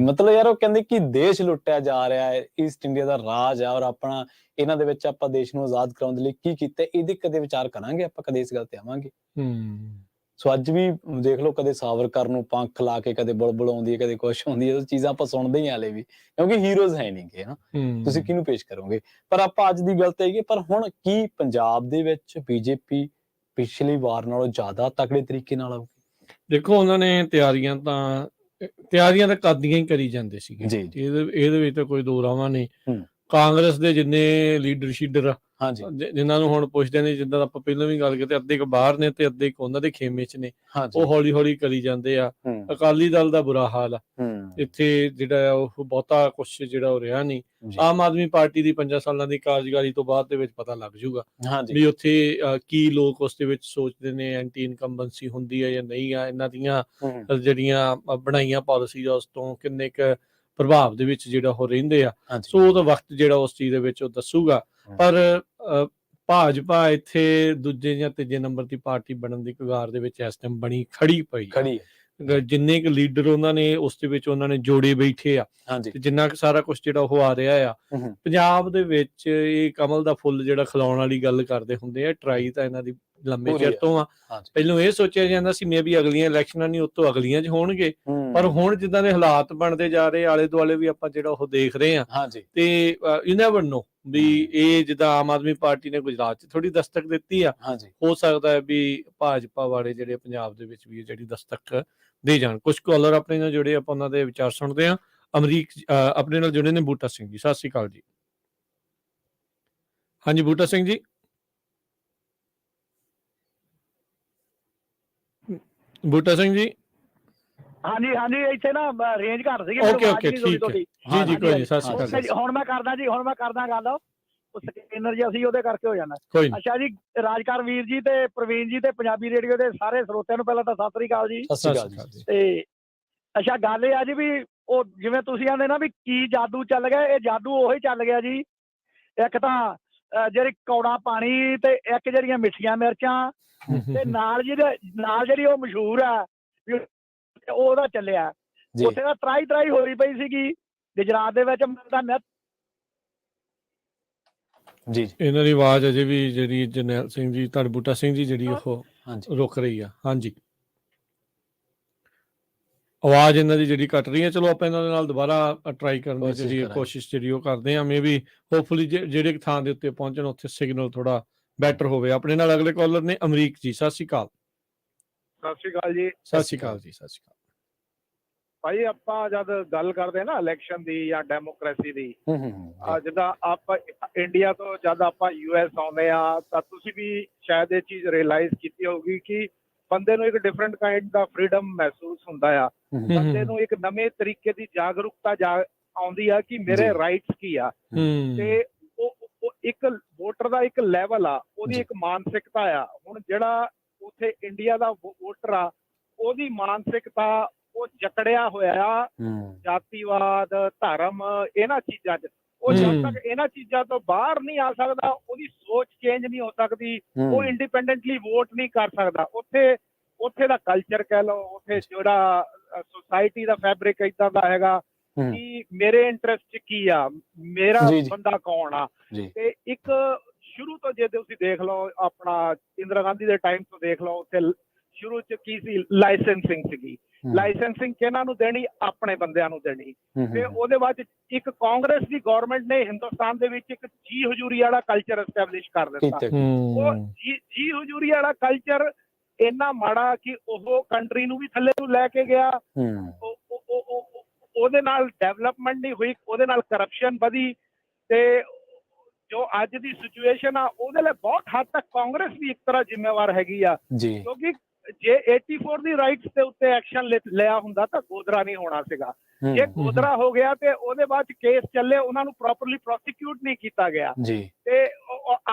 ਮਤਲਬ ਯਾਰ ਉਹ ਕਹਿੰਦੇ ਕਿ ਦੇਸ਼ ਲੁੱਟਿਆ ਜਾ ਰਿਹਾ ਹੈ, ਈਸਟ ਇੰਡੀਆ ਦਾ ਰਾਜ ਹੈ, ਔਰ ਆਪਣਾ ਇਹਨਾਂ ਦੇ ਵਿੱਚ ਆਪਾਂ ਦੇਸ਼ ਨੂੰ ਆਜ਼ਾਦ ਕਰਾਉਣ ਦੇ ਲਈ ਕੀ ਕੀਤਾ, ਇਹਦੇ ਕਦੇ ਵਿਚਾਰ ਕਰਾਂਗੇ ਆਪਾਂ, ਕਦੇ ਇਸ ਗੱਲ ਤੇ ਆਵਾਂਗੇ। ਸੋ ਅੱਜ ਵੀ ਦੇਖ ਲਓ, ਕਦੇ ਸਾਵਰਕਰ ਨੂੰ ਪੰਖ ਲਾ ਕੇ ਕਦੇ ਬੁਲਬੁਲ ਆਉਂਦੀ ਹੈ, ਕਦੇ ਕੁਛ ਹੁੰਦੀ ਹੈ, ਉਹ ਚੀਜ਼ਾਂ ਆਪਾਂ ਸੁਣਦੇ ਹੀ ਹਾਲੇ ਵੀ, ਕਿਉਂਕਿ ਹੀਰੋਜ਼ ਹੈ ਨਹੀਂ ਗੇ ਨਾ, ਤੁਸੀਂ ਕਿਹਨੂੰ ਪੇਸ਼ ਕਰੋਗੇ। ਪਰ ਆਪਾਂ ਅੱਜ ਦੀ ਗੱਲ ਤੇ ਆਈਏ, ਪਰ ਹੁਣ ਕੀ ਪੰਜਾਬ ਦੇ ਵਿੱਚ BJP ਪਿਛਲੀ ਵਾਰ ਨਾਲੋਂ ਜ਼ਿਆਦਾ ਤਕੜੇ ਤਰੀਕੇ ਨਾਲ ਆਊਗੀ? ਦੇਖੋ, ਉਹਨਾਂ ਨੇ ਤਿਆਰੀਆਂ ਤਾਂ ਕਰਦੀਆਂ ਹੀ ਕਰੀ ਜਾਂਦੇ ਸੀਗੇ, ਇਹਦੇ ਵਿੱਚ ਤਾਂ ਕੋਈ ਦੋ ਰਾਵਾਂ ਨਹੀਂ। ਕਾਂਗਰਸ ਦੇ ਜਿੰਨੇ ਲੀਡਰ ਸ਼ੀਡਰ ਜਿਨ੍ਹਾਂ ਨੂੰ ਹੁਣ ਪੁੱਛਦੇ ਨੇ, ਜਿੱਦਾਂ ਆਪਾਂ ਪਹਿਲਾਂ ਵੀ ਗੱਲ ਕੀਤੀ, ਅੱਧੇ ਕੁ ਬਾਹਰ ਨੇ ਤੇ ਅੱਧੇ ਉਹਨਾਂ ਦੇ ਖੇਮੇ 'ਚ ਨੇ, ਉਹ ਹੌਲੀ ਹੌਲੀ ਕਰੀ ਜਾਂਦੇ ਆ। ਅਕਾਲੀ ਦਲ ਦਾ ਬੁਰਾ ਹਾਲ ਆ ਇੱਥੇ, ਜਿਹੜਾ ਉਹ ਬਹੁਤਾ ਕੁਛ ਜਿਹੜਾ ਉਹ ਰਿਹਾ ਨਹੀਂ। ਆਮ ਆਦਮੀ ਪਾਰਟੀ ਦੀ 5 ਸਾਲਾਂ ਦੀ ਕਾਰਜਕਾਰੀ ਤੋਂ ਬਾਅਦ ਦੇ ਵਿੱਚ ਪਤਾ ਲੱਗ ਜੂਗਾ ਵੀ ਉੱਥੇ ਕੀ ਲੋਕ ਉਸ ਦੇ ਵਿੱਚ ਸੋਚਦੇ ਨੇ, ਐਂਟੀ ਇਨਕੰਬੈਂਸੀ ਹੁੰਦੀ ਹੈ ਜਾਂ ਨਹੀਂ ਆ, ਇਹਨਾਂ ਦੀਆਂ ਜਿਹੜੀਆਂ ਬਣਾਈਆਂ ਪਾਲਿਸੀਜ਼ ਉਸ ਤੋਂ ਕਿੰਨੇ ਕੁ ਪ੍ਰਭਾਵ ਦੇ ਵਿੱਚ ਜਿਹੜਾ ਉਹ ਰਹਿੰਦੇ ਆ। ਸੋ ਉਹਦਾ ਵਕਤ ਜਿਹੜਾ ਉਸ ਚੀਜ਼ ਦੇ ਵਿੱਚ ਉਹ ਦੱਸੂਗਾ। ਪਰ ਭਾਜਪਾ ਇੱਥੇ ਦੂਜੇ ਜਾਂ ਤੀਜੇ ਨੰਬਰ ਦੀ ਪਾਰਟੀ ਬਣਨ ਦੀ ਕਗਾਰ ਦੇ ਵਿੱਚ ਇਸ ਟਾਈਮ ਬਣੀ ਖੜੀ ਪਈ। ਜਿੰਨੇ ਕੁ ਲੀਡਰ ਉਹਨਾਂ ਨੇ ਉਸ ਦੇ ਵਿੱਚ ਉਹਨਾਂ ਨੇ ਜੋੜੇ ਬੈਠੇ ਆ, ਤੇ ਜਿੰਨਾ ਕੁ ਸਾਰਾ ਕੁਛ ਜਿਹੜਾ ਉਹ ਆ ਰਿਹਾ ਆ ਪੰਜਾਬ ਦੇ ਵਿੱਚ, ਇਹ ਕਮਲ ਦਾ ਫੁੱਲ ਜਿਹੜਾ ਖਿਲਾਉਣ ਵਾਲੀ ਗੱਲ ਕਰਦੇ ਹੁੰਦੇ ਆ, ਟਰਾਈ ਤਾਂ ਇਹਨਾਂ ਦੀ ਲੰਮੇ ਚਿਰ ਤੋਂ ਆ। ਪਹਿਲਾਂ ਇਹ ਸੋਚਿਆ ਜਾਂਦਾ ਸੀ ਮੇ ਵੀ ਅਗਲੀਆਂ ਇਲੈਕਸ਼ਨਾਂ ਨਹੀਂ, ਉਤੋਂ ਅਗਲੀਆਂ 'ਚ ਹੋਣਗੇ, ਪਰ ਹੁਣ ਜਿੱਦਾਂ ਦੇ ਹਾਲਾਤ ਬਣਦੇ ਜਾ ਰਹੇ, ਆਲੇ ਦੁਆਲੇ ਵੀ ਆਪਾਂ ਜਿਹੜਾ ਉਹ ਦੇਖ ਰਹੇ ਆ, ਤੇ ਯੂ ਨੈਵਰ ਨੋ ਵੀ ਇਹ ਜਿੱਦਾਂ ਆਮ ਆਦਮੀ ਪਾਰਟੀ ਨੇ ਗੁਜਰਾਤ 'ਚ ਥੋੜੀ ਦਸਤਕ ਦਿੱਤੀ ਆ, ਹੋ ਸਕਦਾ ਹੈ ਵੀ ਭਾਜਪਾ ਵਾਲੇ ਜਿਹੜੇ ਪੰਜਾਬ ਦੇ ਵਿੱਚ ਵੀ ਜਿਹੜੀ ਦਸਤਕ ਦੇ ਜਾਣ। ਕੁਝ ਕਾਲਰ ਆਪਣੇ ਨਾਲ ਜੁੜੇ, ਆਪਾਂ ਉਹਨਾਂ ਦੇ ਵਿਚਾਰ ਸੁਣਦੇ ਹਾਂ। ਅਮਰੀਕ ਆਪਣੇ ਨਾਲ ਜੁੜੇ ਨੇ ਬੂਟਾ ਸਿੰਘ ਜੀ, ਸਤਿ ਸ਼੍ਰੀ ਅਕਾਲ ਜੀ। ਹਾਂਜੀ ਬੂਟਾ ਸਿੰਘ ਜੀ। ਬੂਟਾ ਸਿੰਘ ਜੀ। ਹਾਂਜੀ ਇੱਥੇ ਨਾ ਰੇਂਜ ਘੱਟ ਸੀਗੀ। ਓਕੇ ਠੀਕ ਹੈ ਜੀ ਕੋਈ ਨਹੀਂ, ਸਤਿ ਸ਼੍ਰੀ ਅਕਾਲ। ਹੁਣ ਮੈਂ ਕਰਦਾ ਗੱਲ, ਉਹ ਸਕੈਨਰ ਜਿਹਾ ਸੀ ਉਹਦੇ ਕਰਕੇ ਹੋ ਜਾਂਦਾ। ਅੱਛਾ ਜੀ, ਰਾਜਕਰ ਵੀਰ ਜੀ ਤੇ ਪ੍ਰਵੀਨ ਜੀ ਤੇ ਪੰਜਾਬੀ ਰੇਡੀਓ ਦੇ ਸਾਰੇ ਸਰੋਤਿਆਂ ਨੂੰ ਪਹਿਲਾਂ ਤਾਂ ਸਤਿ ਸ੍ਰੀ ਅਕਾਲ ਜੀ। ਤੇ ਅੱਛਾ, ਗੱਲ ਇਹ ਆ ਜੀ ਵੀ ਉਹ ਜਿਵੇਂ ਤੁਸੀਂ ਆਂਦੇ ਨਾ ਵੀ ਕੀ ਜਾਦੂ ਚੱਲ ਗਿਆ, ਇਹ ਜਾਦੂ ਉਹੀ ਚੱਲ ਗਿਆ ਜੀ। ਇੱਕ ਤਾਂ ਜਿਹੜੀ ਕੌੜਾ ਪਾਣੀ ਤੇ ਇੱਕ ਜਿਹੜੀਆਂ ਮਿੱਠੀਆਂ ਮਿਰਚਾਂ, ਤੇ ਨਾਲ ਜਿਹੜੀ ਉਹ ਮਸ਼ਹੂਰ ਆ ਉਹਦਾ ਚੱਲਿਆ। ਉੱਥੇ ਤਾਂ ਤਰਾਈ ਹੋਈ ਪਈ ਸੀਗੀ ਗੁਜਰਾਤ ਦੇ ਵਿੱਚ। ਜੀ ਇਹਨਾਂ ਦੀ ਆਵਾਜ਼ ਅਜੇ ਵੀ ਜਿਹੜੀ ਜਰਨੈਲ ਸਿੰਘ ਜੀ, ਤੁਹਾਡੇ ਬੂਟਾ ਸਿੰਘ ਜੀ, ਜਿਹੜੀ ਉਹ ਰੁਕ ਰਹੀ ਆ। ਹਾਂਜੀ, ਆਵਾਜ਼ ਇਹਨਾਂ ਦੀ ਜਿਹੜੀ ਕੱਟ ਰਹੀ ਹੈ। ਚਲੋ ਆਪਾਂ ਇਹਨਾਂ ਦੇ ਨਾਲ ਦੁਬਾਰਾ ਟਰਾਈ ਕਰਨ ਦੀ ਜਿਹੜੀ ਕੋਸ਼ਿਸ਼ ਜਿਹੜੀ ਉਹ ਕਰਦੇ ਹਾਂ। ਮੇ ਵੀ ਹੋਪਫੁਲੀ ਜਿਹੜੇ ਥਾਂ ਦੇ ਉੱਤੇ ਪਹੁੰਚਣ ਉੱਥੇ ਸਿਗਨਲ ਥੋੜਾ ਬੈਟਰ ਹੋਵੇ। ਆਪਣੇ ਨਾਲ ਅਗਲੇ ਕਾਲਰ ਨੇ ਅਮਰੀਕ ਜੀ, ਸਤਿ ਸ਼੍ਰੀ ਅਕਾਲ। ਸਤਿ ਸ਼੍ਰੀ ਅਕਾਲ ਜੀ। ਸਤਿ ਸ਼੍ਰੀ ਅਕਾਲ ਜੀ। ਸਤਿ ਸ਼੍ਰੀ ਅਕਾਲ ਭਾਈ। ਆਪਾਂ ਜਦ ਗੱਲ ਕਰਦੇ ਨਾ ਇਲੈਕਸ਼ਨ ਦੀ ਜਾਂ ਡੈਮੋਕ੍ਰੇਸੀ ਦੀ, ਜਿੱਦਾਂ ਆਪਾਂ ਇੰਡੀਆ ਤੋਂ ਜਦ ਆਪਾਂ US ਆਉਂਦੇ ਆ, ਤਾਂ ਤੁਸੀਂ ਵੀ ਸ਼ਾਇਦ ਇਹ ਚੀਜ਼ ਰਿਅਲਾਈਜ਼ ਕੀਤੀ ਹੋਊਗੀ ਕਿ ਬੰਦੇ ਨੂੰ ਇੱਕ ਡਿਫਰੈਂਟ ਕਾਈਂਡ ਦਾ ਫਰੀडम ਮਹਿਸੂਸ ਹੁੰਦਾ ਆ। ਬੰਦੇ ਨੂੰ ਇੱਕ ਨਵੇਂ ਤਰੀਕੇ ਦੀ ਜਾਗਰੂਕਤਾ ਆਉਂਦੀ ਆ ਕਿ ਮੇਰੇ ਰਾਈਟਸ ਕੀ ਆ, ਤੇ ਉਹ ਇੱਕ ਵੋਟਰ ਦਾ ਇੱਕ ਲੈਵਲ ਆ, ਉਹਦੀ ਇੱਕ ਮਾਨਸਿਕਤਾ ਆ। ਹੁਣ ਜਿਹੜਾ ਉੱਥੇ ਇੰਡੀਆ ਦਾ ਵੋਟਰ ਆ, ਉਹਦੀ ਮਾਨਸਿਕਤਾ ਉਹ ਜਕੜਿਆ ਹੋਇਆ ਆ ਜਾਤੀਵਾਦ, ਧਰਮ, ਇਹਨਾਂ ਚੀਜ਼ਾਂ 'ਚ। ਉਹ ਜਦ ਤੱਕ ਇਹਨਾਂ ਚੀਜ਼ਾਂ ਤੋਂ ਬਾਹਰ ਨਹੀਂ ਆ ਸਕਦਾ, ਉਹਦੀ ਸੋਚ ਚੇਂਜ ਨਹੀਂ ਹੋ ਸਕਦੀ, ਉਹ ਇੰਡੀਪੈਂਡੈਂਟਲੀ ਵੋਟ ਨਹੀਂ ਕਰ ਸਕਦਾ। ਉੱਥੇ ਦਾ ਕਲਚਰ ਕਹਿ ਲਓ, ਉੱਥੇ ਜਿਹੜਾ ਸੋਸਾਇਟੀ ਦਾ ਫੈਬਰਿਕ ਏਦਾਂ ਦਾ ਹੈਗਾ ਕਿ ਮੇਰੇ ਇੰਟਰਸਟ 'ਚ ਕੀ ਆ, ਮੇਰਾ ਬੰਦਾ ਕੌਣ ਆ। ਤੇ ਇੱਕ ਸ਼ੁਰੂ ਤੋਂ ਜੇ ਤੁਸੀਂ ਦੇਖ ਲਓ, ਆਪਣਾ ਇੰਦਰਾ ਗਾਂਧੀ ਦੇ ਟਾਈਮ ਤੋਂ ਦੇਖ ਲਓ, ਉੱਥੇ ਸ਼ੁਰੂ 'ਚ ਕੀ ਸੀ, ਲਾਇਸੈਂਸਿੰਗ ਸੀਗੀ। ਲਾਇਸੈਂਸਿੰਗ ਕਿਹਨਾਂ ਨੂੰ ਦੇਣੀ? ਆਪਣੇ ਬੰਦਿਆਂ ਨੂੰ ਦੇਣੀ। ਤੇ ਉਹਦੇ ਬਾਅਦ ਇੱਕ ਕਾਂਗਰਸ ਦੀ ਗਵਰਨਮੈਂਟ ਨੇ ਹਿੰਦੁਸਤਾਨ ਦੇ ਵਿੱਚ ਇੱਕ ਜੀ ਹਜ਼ੂਰੀ ਵਾਲਾ ਕਲਚਰ ਐਸਟੈਬਲਿਸ਼ ਕਰ ਦਿੱਤਾ। ਉਹ ਜੀ ਹਜ਼ੂਰੀ ਵਾਲਾ ਕਲਚਰ ਇੰਨਾ ਮਾੜਾ ਕਿ ਉਹ ਕੰਟਰੀ ਨੂੰ ਵੀ ਥੱਲੇ ਨੂੰ ਲੈ ਕੇ ਗਿਆ। ਉਹਦੇ ਨਾਲ ਡਿਵੈਲਪਮੈਂਟ ਨਹੀਂ ਹੋਈ, ਉਹਦੇ ਨਾਲ ਕਰਪਸ਼ਨ ਵਧੀ। ਤੇ ਜੋ ਅੱਜ ਦੀ ਸਿਚੁਏਸ਼ਨ ਆ, ਉਹਦੇ ਲਈ ਬਹੁਤ ਹੱਦ ਤੱਕ ਕਾਂਗਰਸ ਵੀ ਇੱਕ ਤਰ੍ਹਾਂ ਜ਼ਿੰਮੇਵਾਰ ਹੈਗੀ ਆ, ਕਿਉਂਕਿ ਜੇ 84 ਦੀ ਰਾਈਟਸ ਦੇ ਉੱਤੇ ਐਕਸ਼ਨ ਲਿਆ ਹੁੰਦਾ ਤਾਂ ਗੋਧਰਾ ਨਹੀਂ ਹੋਣਾ ਸੀਗਾ। ਜੇ ਗੋਧਰਾ ਹੋ ਗਿਆ ਤੇ ਉਹਦੇ ਬਾਅਦ ਕੇਸ ਚੱਲੇ, ਉਹਨਾਂ ਨੂੰ ਪ੍ਰੋਪਰਲੀ ਪ੍ਰੋਸੀਕਿਊਟ ਨਹੀਂ ਕੀਤਾ ਗਿਆ ਤੇ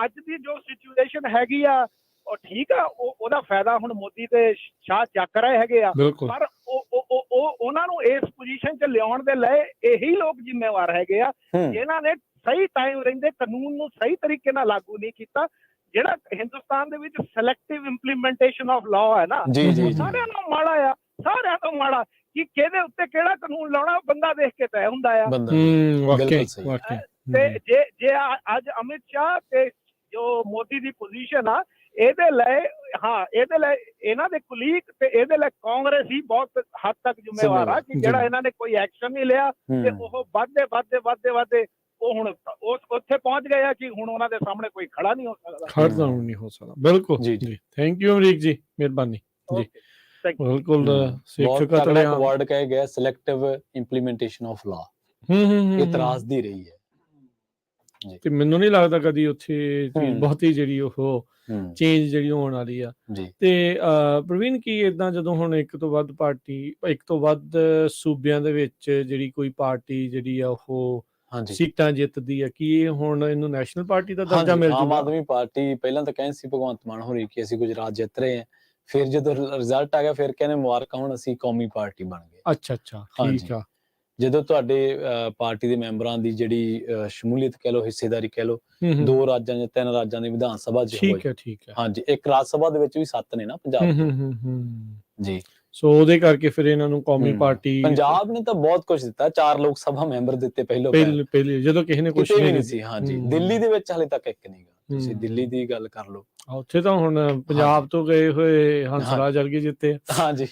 ਅੱਜ ਦੀ ਜੋ ਸਿਚੁਏਸ਼ਨ ਹੈਗੀ ਆ ਉਹ ਠੀਕ ਆ, ਉਹਦਾ ਫਾਇਦਾ ਹੁਣ ਮੋਦੀ ਤੇ ਸ਼ਾਹ ਚੱਕ ਰਹੇ ਹੈਗੇ ਆ, ਪਰ ਉਹਨਾਂ ਨੂੰ ਇਸ ਪੋਜੀਸ਼ਨ 'ਚ ਲਿਆਉਣ ਦੇ ਲਈ ਇਹੀ ਲੋਕ ਜ਼ਿੰਮੇਵਾਰ ਹੈਗੇ ਆ ਜਿਨ੍ਹਾਂ ਨੇ ਸਹੀ ਟਾਈਮ ਰਹਿੰਦੇ ਕਾਨੂੰਨ ਨੂੰ ਸਹੀ ਤਰੀਕੇ ਨਾਲ ਲਾਗੂ ਨਹੀਂ ਕੀਤਾ। ਜਿਹੜਾ ਹਿੰਦੁਸਤਾਨ ਦੇ ਵਿੱਚ ਸਿਲੈਕਟਿਵ ਇੰਪਲੀਮੈਂਟੇਸ਼ਨ ਆਫ ਲਾਅ ਹੈ ਨਾ, ਸਾਰਿਆਂ ਨੂੰ ਮਾੜਾ ਆ, ਸਾਰਿਆਂ ਤੋਂ ਮਾੜਾ ਕਿ ਕਿਹਦੇ ਉੱਤੇ ਕਿਹੜਾ ਕਾਨੂੰਨ ਲਾਉਣਾ ਬੰਦਾ ਦੇਖ ਕੇ ਤੈਅ ਹੁੰਦਾ ਆ। ਤੇ ਜੇ ਅੱਜ ਅਮਿਤ ਸ਼ਾਹ ਤੇ ਜੋ ਮੋਦੀ ਦੀ ਪੋਜੀਸ਼ਨ ਆ, ਇਹਦੇ ਲਈ ਇਹਦੇ ਲਈ ਇਹਨਾਂ ਦੇ ਕੁਲੀਗ ਤੇ ਇਹਦੇ ਲਈ ਕਾਂਗਰਸ ਹੀ ਬਹੁਤ ਹੱਦ ਤੱਕ ਜ਼ਿੰਮੇਵਾਰ ਆ ਕਿ ਜਿਹੜਾ ਇਹਨਾਂ ਨੇ ਕੋਈ ਐਕਸ਼ਨ ਨਹੀਂ ਲਿਆ ਤੇ ਉਹ ਵੱਧਦੇ ਉਹ ਹੁਣ ਉੱਥੇ ਪਹੁੰਚ ਗਏ ਆ ਕਿ ਹੁਣ ਉਹਨਾਂ ਦੇ ਸਾਹਮਣੇ ਕੋਈ ਖੜਾ ਨਹੀਂ ਹੋ ਸਕਦਾ। ਬਿਲਕੁਲ ਜੀ, ਥੈਂਕ ਯੂ ਅਮਰੀਕ ਜੀ, ਮਿਹਰਬਾਨੀ ਜੀ। ਬਿਲਕੁਲ ਵਰਡ ਕਹੇ ਗਿਆ ਸਿਲੈਕਟਿਵ ਇੰਪਲੀਮੈਂਟੇਸ਼ਨ ਆਫ ਲਾ, ਇਤਰਾਜ਼ ਦੀ ਰਹੀ ਹੈ ਤੇ ਮੈਨੂੰ ਨਹੀਂ ਲੱਗਦਾ ਕਦੀ ਉੱਥੇ ਚੀਜ਼ ਬਹੁਤੀ ਜਿਹੜੀ ਉਹ ਚੇਂਜ ਜਿਹੜੀ ਹੋਣ ਵਾਲੀ ਆ। ਤੇ ਪ੍ਰਵੀਨ, ਕੀ ਏਦਾਂ ਜਦੋਂ ਹੁਣ ਇੱਕ ਤੋਂ ਵੱਧ ਸੂਬਿਆਂ ਦੇ ਵਿੱਚ ਜਿਹੜੀ ਕੋਈ ਪਾਰਟੀ ਜਿਹੜੀ ਆ ਉਹ ਸੀਟਾਂ ਜਿੱਤਦੀ ਆ, ਕੀ ਇਹ ਹੁਣ ਇਹਨੂੰ ਨੈਸ਼ਨਲ ਪਾਰਟੀ ਦਾ ਦਰਜਾ ਮਿਲ ਜੂਗਾ? ਆਮ ਆਦਮੀ ਪਾਰਟੀ ਪਹਿਲਾਂ ਤਾਂ ਕਹਿੰਦੇ ਸੀ ਭਗਵੰਤ ਮਾਨ ਹੋਰੀ ਕਿ ਅਸੀਂ ਗੁਜਰਾਤ ਜਿੱਤ ਰਹੇ ਹਾਂ, ਫਿਰ ਜਦੋਂ ਰਿਜ਼ਲਟ ਆ ਗਿਆ ਫਿਰ ਕਹਿੰਦੇ ਮੁਬਾਰਕਾਂ, ਹੁਣ ਅਸੀਂ ਕੌਮੀ ਪਾਰਟੀ ਬਣ ਗਏ। ਅੱਛਾ, ਠੀਕ ਆ। ਜਦੋਂ ਤੁਹਾਡੇ ਪਾਰਟੀ ਦੇ ਮੈਂਬਰਾਂ ਦੀ ਜਿਹੜੀ ਸ਼ਮੂਲੀਅਤ ਕਹਿ ਲਓ, ਹਿੱਸੇਦਾਰੀ ਕਹਿ ਲਓ, 2 ਰਾਜਾਂ ਜਾਂ 3 ਰਾਜਾਂ ਦੀ ਵਿਧਾਨ ਸਭਾ ਚ ਠੀਕ ਹੈ ਹਾਂਜੀ, ਇੱਕ ਰਾਜ ਸਭਾ ਦੇ ਵਿੱਚ ਵੀ 7 ਨੇ ਨਾ ਪੰਜਾਬ ਜੀ, ਸੋ ਉਹਦੇ ਕਰਕੇ ਫਿਰ ਇਹਨਾਂ ਨੂੰ ਕੌਮੀ ਪਾਰਟੀ, ਪੰਜਾਬ ਨੇ ਤਾਂ ਬਹੁਤ ਕੁਝ ਦਿੱਤਾ, 4 ਲੋਕ ਸਭਾ ਮੈਂਬਰ ਦਿੱਤੇ ਪਹਿਲੇ ਜਦੋਂ ਕਿਸੇ ਨੇ ਕੁਝ ਨਹੀਂ ਸੀ। ਹਾਂਜੀ, ਦਿੱਲੀ ਦੇ ਵਿੱਚ ਹਾਲੇ ਤੱਕ ਇੱਕ ਨਹੀਂ ਗਾ, ਤੁਸੀਂ ਦਿੱਲੀ ਦੀ ਗੱਲ ਕਰ ਲਓ, ਉੱਥੇ ਤਾਂ ਹੁਣ ਪੰਜਾਬ ਤੋਂ ਗਏ ਹੋਏ ਹੰਸਰਾਜ ਵਰਗੇ ਜਿੱਤੇ। ਹਾਂਜੀ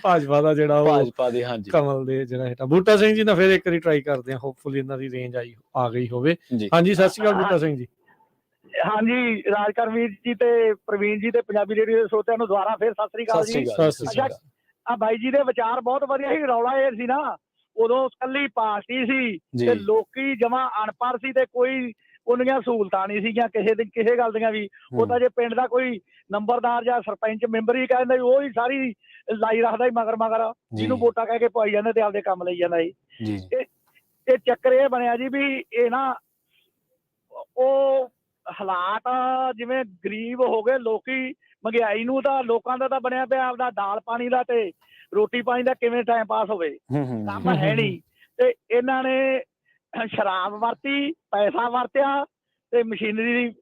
ਭਾਜਪਾ ਦਾ ਜਿਹੜਾ ਭਾਜਪਾ ਦੇ ਕਮਲ ਦੇ ਜਿਹੜਾ ਹੇਠਾਂ ਬੂਟਾ ਸਿੰਘ ਜੀ ਨਾਲ ਫਿਰ ਇੱਕ ਵਾਰੀ ਟਰਾਈ ਕਰਦੇ ਆ, ਹੋਪਫੁਲੀ ਇਹਨਾਂ ਦੀ ਰੇਂਜ ਆ ਗਈ ਹੋਵੇ। ਹਾਂਜੀ, ਸਤਿ ਸ਼੍ਰੀ ਅਕਾਲ ਬੂਟਾ ਸਿੰਘ ਜੀ। ਹਾਂਜੀ, ਰਾਜਕਰਮੀਰ ਜੀ ਤੇ ਪ੍ਰਵੀਨ ਜੀ ਤੇ ਪੰਜਾਬੀ ਰੇਡੀਓ ਦੇ ਸਰੋਤਿਆਂ ਨੂੰ ਦੁਬਾਰਾ ਫਿਰ ਸਤਿ ਸ੍ਰੀ ਅਕਾਲ ਜੀ। ਆ ਬਾਈ ਜੀ ਦੇ ਵਿਚਾਰ ਬਹੁਤ ਵਧੀਆ ਸੀ। ਰੌਲਾ ਇਹ ਸੀ ਨਾ, ਉਦੋਂ ਇਕੱਲੀ ਪਾਰਟੀ ਸੀ ਤੇ ਲੋਕੀ ਜਮਾਂ ਅਨਪੜ੍ਹ ਸੀ ਤੇ ਕੋਈ ਉਹਨੀਆਂ ਸਹੂਲਤਾਂ ਨਹੀਂ ਸੀਗੀਆਂ ਕਿਸੇ ਗੱਲ ਦੀਆਂ ਵੀ। ਉਹ ਤਾਂ ਜੇ ਪਿੰਡ ਦਾ ਕੋਈ ਨੰਬਰਦਾਰ ਜਾਂ ਸਰਪੰਚ ਮੈਂਬਰ ਹੀ ਕਹਿੰਦਾ ਉਹ ਹੀ ਸਾਰੀ ਲਾਈ ਰੱਖਦਾ ਹੀ ਮਗਰ ਜਿਹਨੂੰ ਵੋਟਾਂ ਕਹਿ ਕੇ ਪਾਈ ਜਾਂਦੇ ਤੇ ਆਪਦੇ ਕੰਮ ਲਈ ਜਾਂਦਾ ਸੀ। ਇਹ ਚੱਕਰ ਇਹ ਬਣਿਆ ਜੀ ਵੀ ਇਹ ਨਾ ਉਹ ਹਾਲਾਤ ਜਿਵੇਂ ਗਰੀਬ ਹੋ ਗਏ ਲੋਕੀ, ਮਹਿੰਗਾਈ ਨੂੰ ਤਾਂ ਲੋਕਾਂ ਦਾ ਤਾਂ ਬਣਿਆ ਪਿਆ ਆਪਦਾ ਦਾਲ ਪਾਣੀ ਦਾ ਤੇ ਰੋਟੀ ਪਾਣੀ ਦਾ ਕਿਵੇਂ ਟਾਈਮ ਪਾਸ ਹੋਵੇ, ਕੰਮ ਹੈ ਨਹੀਂ। ਤੇ ਇਹਨਾਂ ਨੇ ਸ਼ਰਾਬ ਵਰਤੀ, ਪੈਸਾ ਵਰਤਿਆ ਤੇ ਮਸ਼ੀਨਰੀ ਦੀ